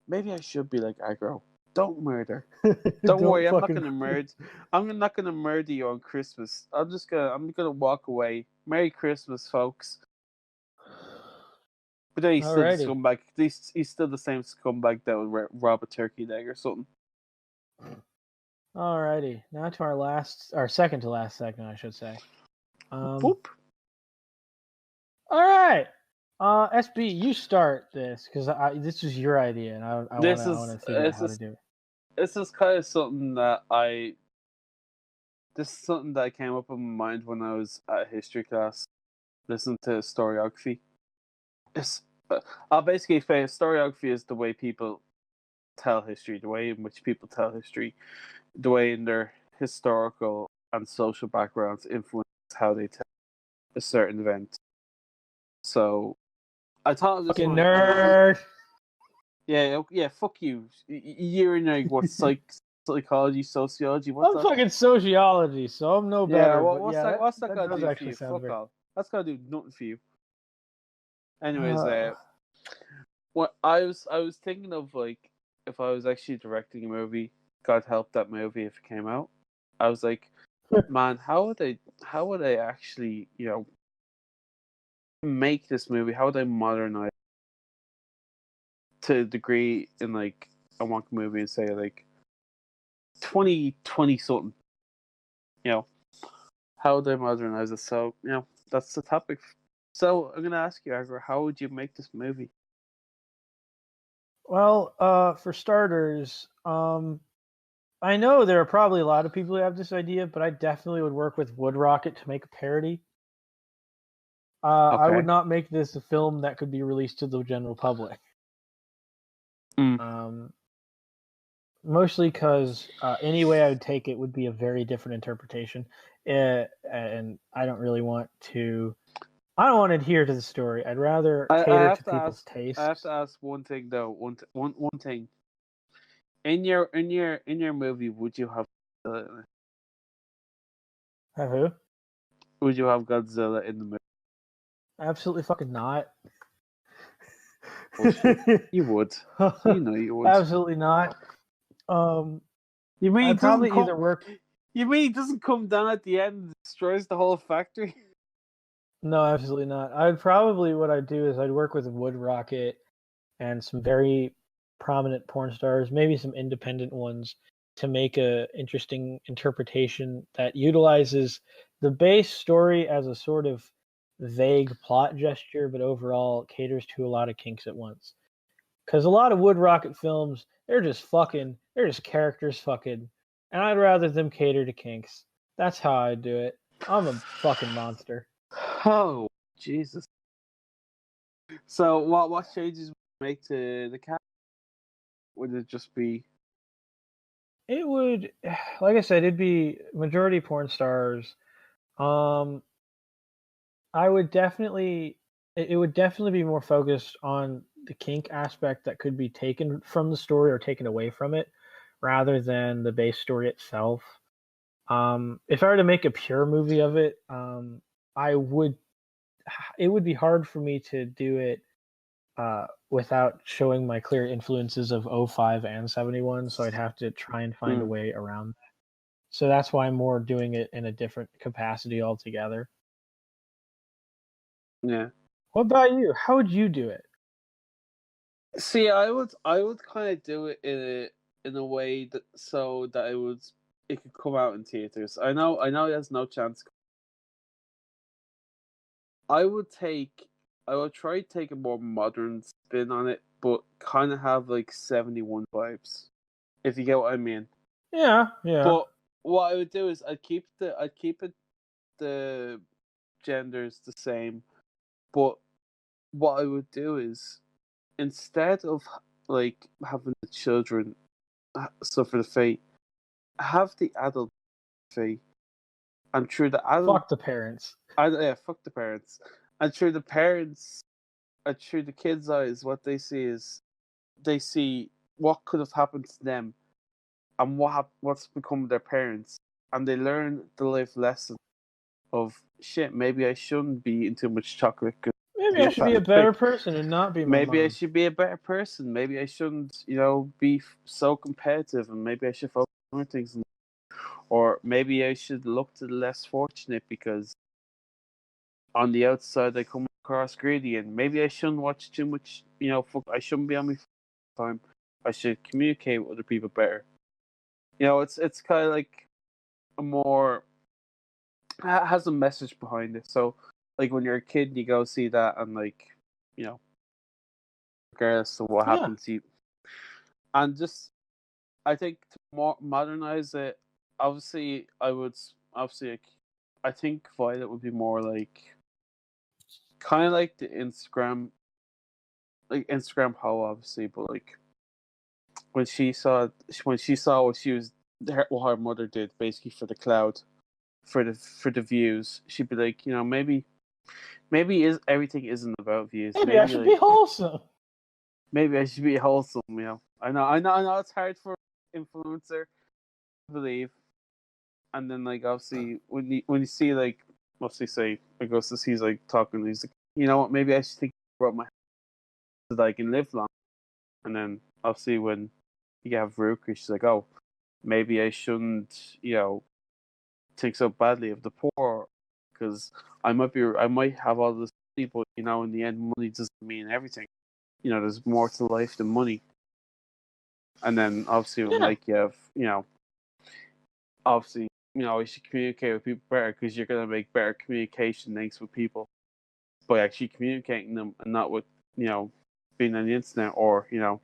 maybe I should be like Aggro. Don't murder. Don't worry, I'm not fucking- gonna murder. I'm not gonna murder you on Christmas. I'm gonna walk away. Merry Christmas, folks. But then he's still the Alrighty. scumbag. He's still the same scumbag that would rob a turkey leg or something. Alrighty. Now to our second to last segment, I should say. Boop. All right. SB, you start this because this was your idea, and I want to figure out how to do it. This is kind of something that This is something that came up in my mind when I was at history class, listening to historiography. I'll basically say historiography is the way people tell history, the way in which people tell history, the way in their historical and social backgrounds influence how they tell a certain event. So, I thought this Fucking one, nerd. Yeah, fuck you. You're in like what psychology, sociology. What's I'm that? fucking sociology, so I'm no better. Yeah, but what's that gonna does do for actually you? sound Fuck very- all. That's gonna do nothing for you. Anyways, Uh. what I was thinking of, like, if I was actually directing a movie, God help that movie if it came out. I was like, man, how would I actually, make this movie? How would I modernize it to a degree in, like, I want a movie and say like 2020 something. How would I modernize it? So, that's the topic. So I'm gonna ask you, Agro, how would you make this movie? Well, for starters, I know there are probably a lot of people who have this idea, but I definitely would work with Wood Rocket to make a parody. I Okay. would not make this a film that could be released to the general public. Mostly because any way I would take it would be a very different interpretation, and I don't really want to. I don't want to adhere to the story. I'd rather cater to people's tastes. I have to ask one thing though. One thing. In your movie, would you have Have who? would you have Godzilla in the movie? Absolutely fucking not. Bullshit. You would. You know you would. Absolutely not. You mean I'd probably either work. You mean he doesn't come down at the end and destroys the whole factory? No, absolutely not. What I'd do is I'd work with Wood Rocket and some very prominent porn stars, maybe some independent ones, to make a interesting interpretation that utilizes the base story as a sort of vague plot gesture, but overall caters to a lot of kinks at once. Because a lot of Wood Rocket films, they're just characters fucking, and I'd rather them cater to kinks. That's how I'd do it. I'm a fucking monster. Oh, Jesus. So what changes would you make to the cast? Would it just be... It would, like I said, it'd be majority porn stars. I would definitely, it would definitely be more focused on the kink aspect that could be taken from the story or taken away from it, rather than the base story itself. If I were to make a pure movie of it, it would be hard for me to do it without showing my clear influences of 05 and 71, so I'd have to try and find a way around that. So that's why I'm more doing it in a different capacity altogether. Yeah. What about you? How would you do it? See, I would kind of do it in a way that it could come out in theaters. I know it has no chance. I would try to take a more modern spin on it, but kind of have like 71 vibes, if you get what I mean. Yeah. But what I would do is I'd keep the genders the same, but what I would do is instead of like having the children suffer the fate, have the adult fate, and through the adult, Fuck the parents. fuck the parents, and through the parents, and through the kids' eyes, what they see is they see what could have happened to them, and what's become of their parents, and they learn the life lesson of shit. Maybe I shouldn't be eating too much chocolate. Maybe I should be a better person and not be my Maybe I mom. should be a better person. Maybe I shouldn't, be so competitive, and maybe I should focus on other things. Or maybe I should look to the less fortunate because on the outside I come across greedy, and maybe I shouldn't watch too much. I shouldn't be on my time. I should communicate with other people better. It's kind of like a more has a message behind it. So, like when you're a kid, you go see that, and like you know, regardless of what happens, and just I think to more modernize it. Obviously, I think Violet would be more like kind of like the Instagram hoe, obviously, but like when she saw what what her mother did basically for the cloud, for the views, she'd be like, maybe everything isn't about views. Maybe I should be wholesome. Maybe I should be wholesome. I know. It's hard for influencer to believe, and then like obviously when you see like obviously say Augustus, he's like talking, he's like, you know what? Maybe I should think about my so that I can live long, and then obviously when you have Ruka, she's like, oh, maybe I shouldn't, think so badly of the poor because I might have all this money, but in the end, money doesn't mean everything. There's more to life than money. And then obviously with Mike, you have, obviously, you should communicate with people better because you're gonna make better communication links with people by actually communicating them and not with, being on the internet, or you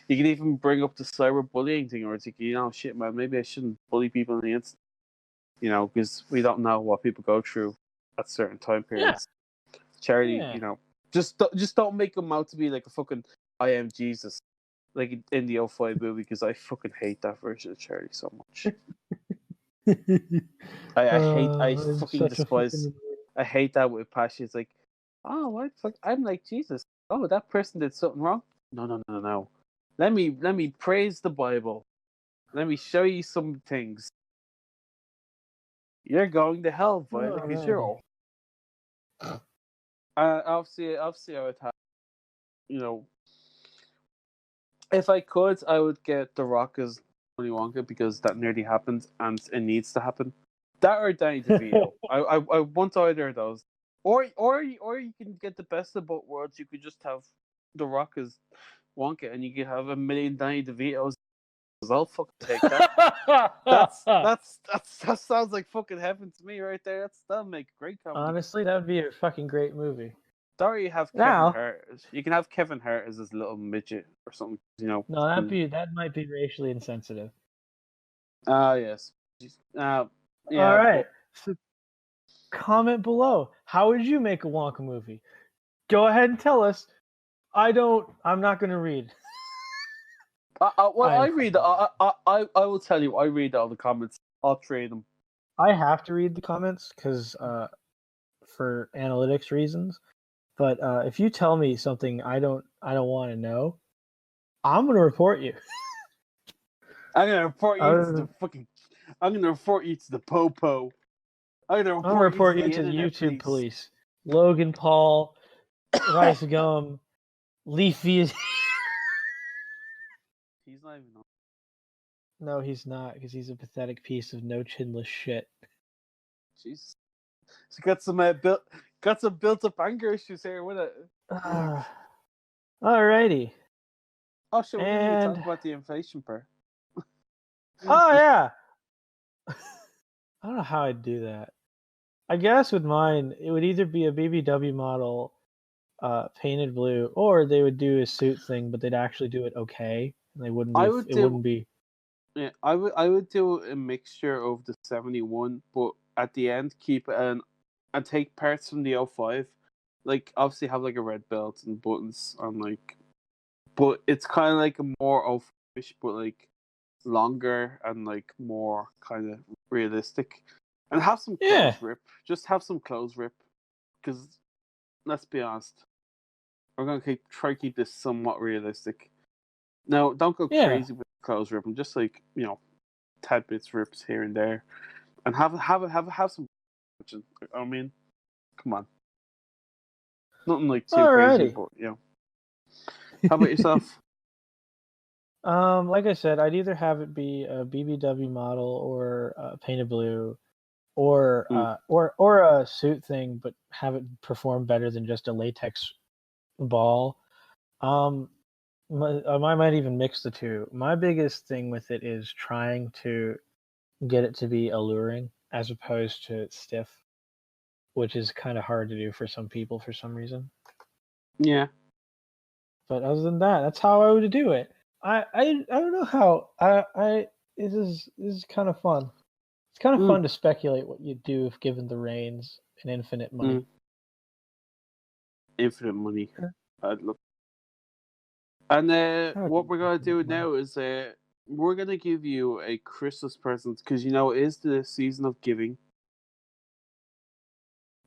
can even bring up the cyberbullying thing, or it's like, shit, man, maybe I shouldn't bully people on the internet. Because we don't know what people go through at certain time periods. Yeah. Charity, just don't make them out to be like a fucking I am Jesus, like in the 05 movie, because I fucking hate that version of Charity so much. I fucking despise. I hate that with passion. It's like, oh, what fuck? I'm like Jesus. Oh, that person did something wrong. No. Let me praise the Bible. Let me show you some things. You're going to hell, Violet, because you're old. Obviously, I would have, if I could, I would get The Rock as Willy Wonka because that nearly happened and it needs to happen. That or Danny DeVito. I want either of those. Or you can get the best of both worlds. You could just have The Rock as Wonka, and you could have a million Danny DeVitos. I'll fucking take that. That sounds like fucking heaven to me right there. That'll make a great comedy. Honestly, that would be a fucking great movie. Sorry, you have Kevin Hart. You can have Kevin Hart as this little midget or something. No, that might be racially insensitive. Yes. Yeah. All right. So, comment below. How would you make a Wonka movie? Go ahead and tell us. I'm not going to read. I read. I will tell you. I read all the comments. I'll trade them. I have to read the comments because for analytics reasons. But if you tell me something I don't want to know, I'm gonna report you. I'm gonna report you to the fucking. I'm gonna report you to the popo. I'm gonna report you to the YouTube police. Logan Paul, Rice Gum, Leafy. He's not even on. No, he's not, because he's a pathetic piece of no chinless shit. Jesus. So got some built up anger issues here with it. Alrighty. Oh shit, we didn't even talk about the inflation part. Oh yeah. I don't know how I'd do that. I guess with mine, it would either be a BBW model painted blue, or they would do a suit thing, but they'd actually do it okay. And they wouldn't be Yeah, I would do a mixture of the 71, but at the end keep it and take parts from the '05. Like obviously have like a red belt and buttons on like, but it's kind of like a more '05ish, but like longer and like more kind of realistic, and have some Yeah, clothes rip. Just have some clothes rip, because let's be honest, we're gonna try to keep this somewhat realistic. Now, don't go yeah. crazy with clothes ripping. Just like tad bits rips here and there, and have some. I mean, come on, nothing like too crazy, Alrighty. but How about yourself? Like I said, I'd either have it be a BBW model or painted blue, or Mm. or a suit thing, but have it perform better than just a latex ball. Um, I might even mix the two. My biggest thing with it is trying to get it to be alluring as opposed to stiff, which is kind of hard to do for some people for some reason. Yeah. But other than that, that's how I would do it. I don't know how. This is kind of fun. It's kind of Mm. fun to speculate what you'd do if given the reins and infinite money. Infinite money. Sure. I'd love. And That would what be we're gonna do infinite money. now is we're gonna give you a Christmas present, because it is the season of giving,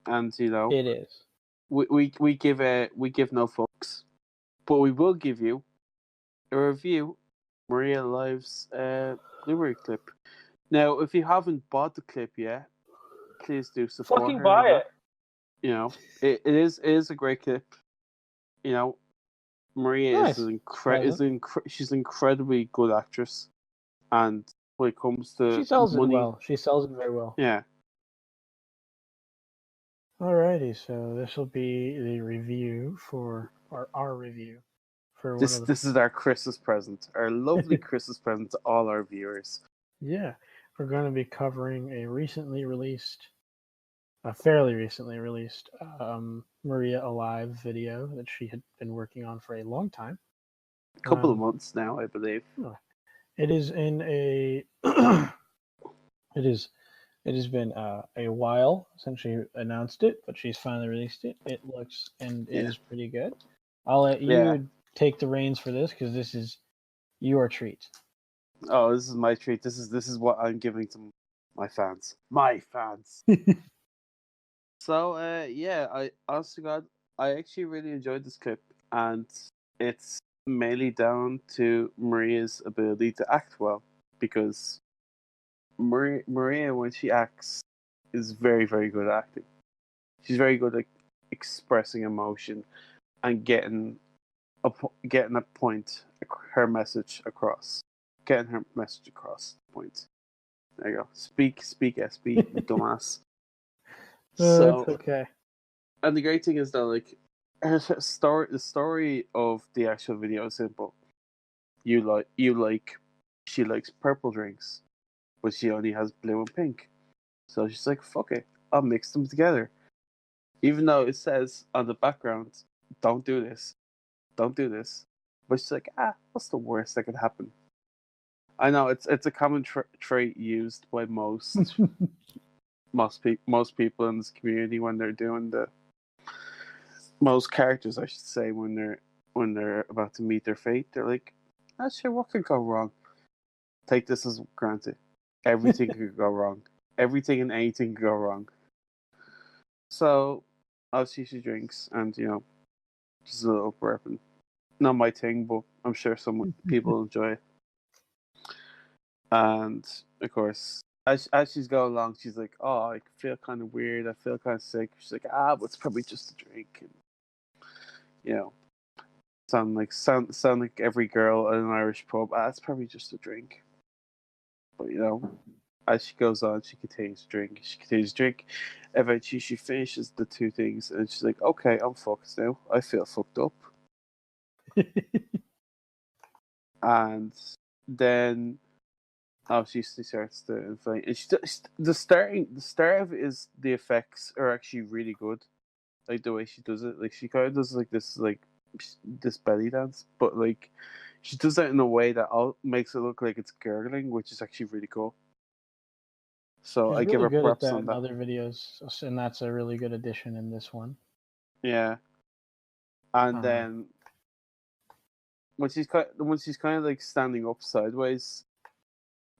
and It is. we give no fucks, but we will give you a review Maria Live's Blu-ray clip. Now, if you haven't bought the clip yet, please do support Fucking her on buy that. it. It is a great clip. Maria Nice. she's an incredibly good actress, and when it comes She to sells it money, well. She sells it very well. yeah, Alrighty, so this will be the review for our review for one this of the this is our Christmas present, our lovely Christmas present to all our viewers. yeah. We're going to be covering a fairly recently released Maria Alive video that she had been working on for a long time. A couple of months now, I believe. It is in a it has been a while since she announced it, but she's finally released it. It looks and is pretty good. I'll let Yeah. you take the reins for this because this is your treat. Oh, this is my treat. This is what I'm giving to my fans. My fans. So, I honest to God, I actually really enjoyed this clip, and it's mainly down to Maria's ability to act well, because Maria, when she acts, is very, very good at acting. She's very good at expressing emotion and getting a point, her message across, getting her message across. Point. There you go. Speak, SB, you dumbass. It's So, okay. and the great thing is that the story of the actual video is simple. She likes purple drinks, but she only has blue and pink. So she's like, fuck it, I'll mix them together. Even though it says on the background, don't do this, don't do this. But she's like, what's the worst that could happen? I know it's a common trait used by most people in this community when they're doing most characters, I should say, when they're about to meet their fate. They're like, sure, what could go wrong? Take this as granted. Everything could go wrong. Everything and anything could go wrong. So, obviously she drinks, and just a little burping. Not my thing, but I'm sure some people enjoy it. And of course, as she's going along, she's like, "Oh, I feel kind of weird. I feel kind of sick." She's like, but it's probably just a drink." And, sound like every girl at an Irish pub. It's probably just a drink. But as she goes on, she continues to drink. She continues to drink. Eventually, she finishes the two things, and she's like, "Okay, I'm fucked now. I feel fucked up." And then she starts to inflate. And the start of it is the effects are actually really good. Like the way she does it, like she kind of does this belly dance, but like she does that in a way that makes it look like it's gurgling, which is actually really cool. So She's I give really her good at props that on in that. other videos, and that's a really good addition in this one. Yeah. And then when she's kind of like standing up sideways,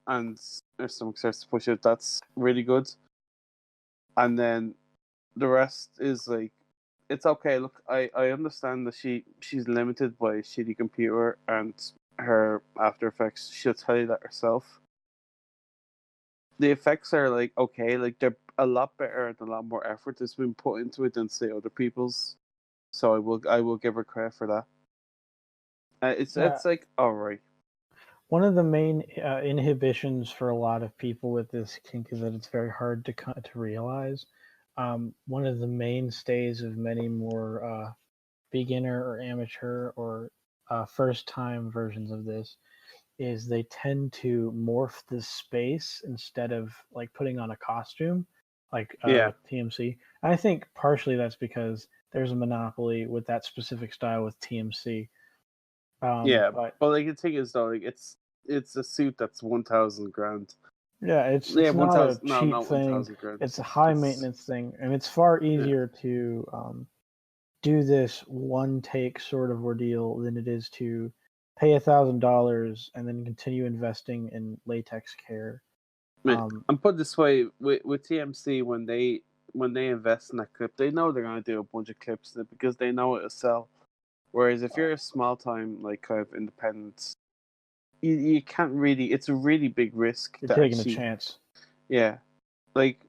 and her stomach starts to push out, that's really good. And then the rest is like, it's okay. Look, I understand that she's limited by a shitty computer and her After Effects. She'll tell you that herself. The effects are like okay, like they're a lot better and a lot more effort has been put into it than say other people's. So I will give her credit for that. It's like alright. One of the main inhibitions for a lot of people with this kink is that it's very hard to realize. One of the mainstays of many more beginner or amateur or first time versions of this is they tend to morph the space instead of like putting on a costume, like with TMC. And I think partially that's because there's a monopoly with that specific style with TMC. But like the thing is though, like it's a suit that's 1,000 grand. Yeah, it's not a cheap thing. 1,000 grand. It's a high maintenance thing, and it's far easier to do this one take sort of ordeal than it is to pay $1,000 and then continue investing in latex care. And put it this way, with TMC, when they invest in that clip, they know they're gonna do a bunch of clips in it because they know it'll sell. Whereas if you're a small time like kind of independent, you can't really. It's a really big risk. You're taking a chance. Yeah, like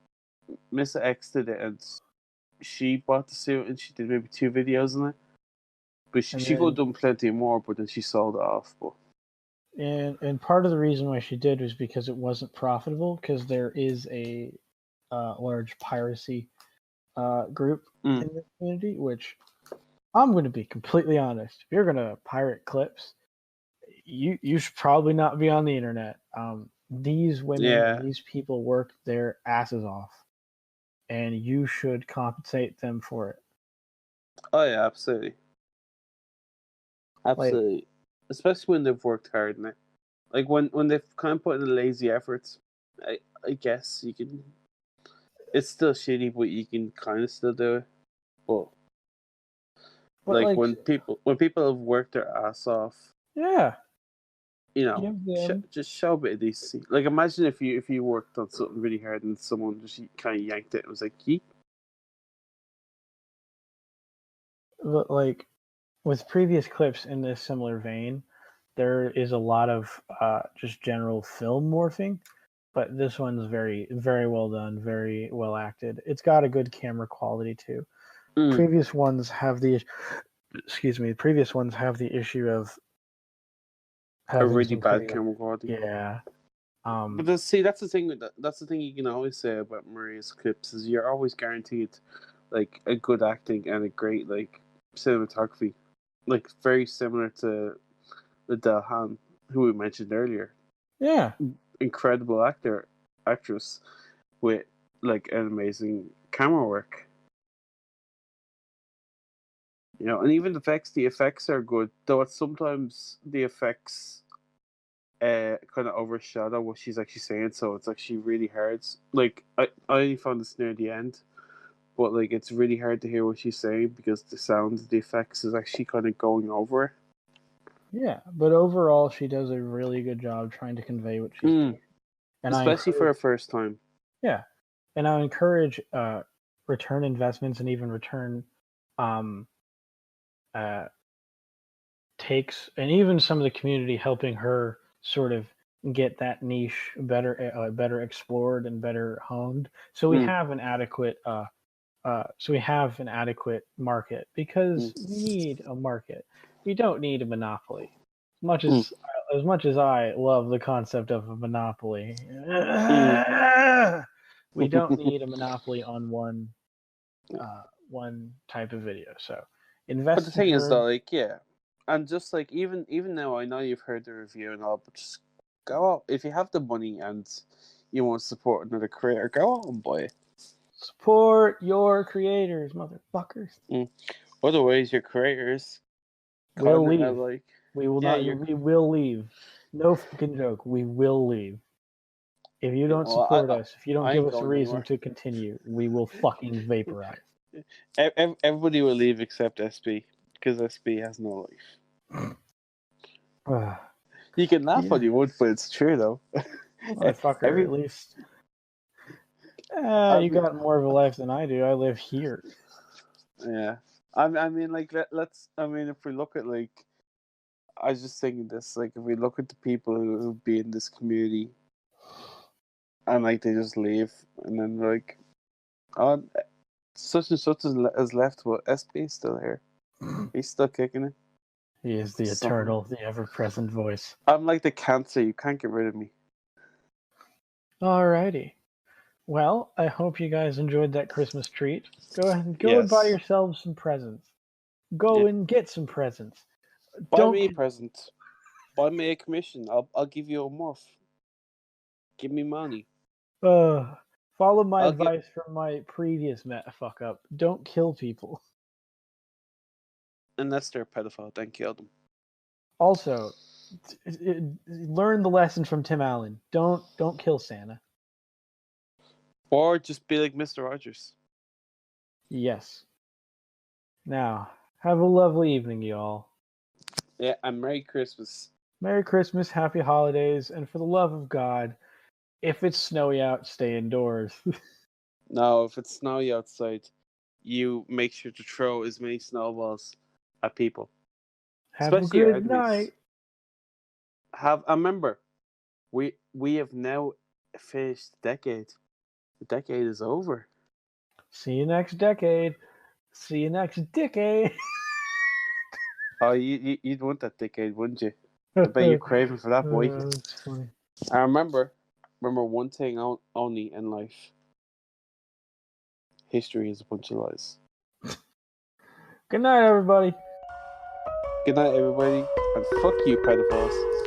Miss X did it, and she bought the suit and she did maybe 2 videos on it. But she could have done plenty more, but then she sold it off. But and part of the reason why she did was because it wasn't profitable, because there is a large piracy group in the community, which I'm going to be completely honest. If you're going to pirate clips, you should probably not be on the internet. These women, these people work their asses off, and you should compensate them for it. Oh yeah, absolutely. Absolutely. Like, especially when they've worked hard in it. Like when they've kind of put in the lazy efforts, I guess you can. It's still shitty, but you can kind of still do it. But like when people have worked their ass off, you know, just show a bit of decency. Like imagine if you worked on something really hard and someone just kind of yanked it and was like, "Yeet." But like with previous clips in this similar vein, there is a lot of just general film morphing, but this one's very, very well done, very well acted. It's got a good camera quality too. Previous ones have the issue of a really bad camera quality. Yeah. But that's the thing. That's the thing you can always say about Maria's clips is you're always guaranteed like a good acting and a great like cinematography, like very similar to the Delhan who we mentioned earlier. Yeah, incredible actress with like an amazing camera work. You know, and even the effects are good, though it's sometimes the effects kind of overshadow what she's actually saying, so it's actually really hard. Like I only found this near the end, but like it's really hard to hear what she's saying because the sound of the effects is actually kind of going over it. Yeah, but overall she does a really good job trying to convey what she's doing. And especially for her first time. Yeah. And I encourage return investments and even return takes, and even some of the community helping her sort of get that niche better explored and better honed. So we have an adequate market, because we need a market. We don't need a monopoly. As much as I love the concept of a monopoly, we don't need a monopoly on one type of video. So invest. But the thing is though, like and just like even now, I know you've heard the review and all, but just go out if you have the money and you want to support another creator. Go out and buy it. Support your creators, motherfuckers. Otherwise, your creators will leave. Like We will Yeah, not. We will leave. No fucking joke. We will leave. If you don't well, support us, if you don't I give ain't us a going reason anywhere. to continue, we will fucking vaporize. Everybody will leave except SB because SB has no life. You can laugh Yeah. all you want, but it's true though. Motherfucker, at least. You got more of a life than I do. I live here. Yeah, I mean, like let's. I mean, if we look at like, I was just thinking this. Like, if we look at the people who be in this community, and like they just leave, and then like, oh, such and such has left, but SB is still here. He's still kicking it. He is the eternal, the ever-present voice. I'm like the cancer. You can't get rid of me. Alrighty. Well, I hope you guys enjoyed that Christmas treat. Go ahead and and buy Yes. yourselves some presents. Go and get some presents. Buy me a present. Buy me a commission. I'll give you a morph. Give me money. Follow my I'll advice from my previous fuck up. Don't kill people. Unless they're a pedophile, then kill them. Also, learn the lesson from Tim Allen. Don't kill Santa. Or just be like Mr. Rogers. Yes. Now, have a lovely evening, y'all. Yeah, and Merry Christmas. Merry Christmas, Happy Holidays, and for the love of God, if it's snowy out, stay indoors. Now, if it's snowy outside, you make sure to throw as many snowballs at people. Have a Especially your good enemies. night. Remember, we have now finished the decade. The decade is over. See you next decade. See you next decade. Oh, you'd want that decade, wouldn't you? I bet you're craving for that, boy. That's funny. I remember one thing only in life. History is a bunch of lies. Good night, everybody. Good night, everybody, and fuck you, pedophiles.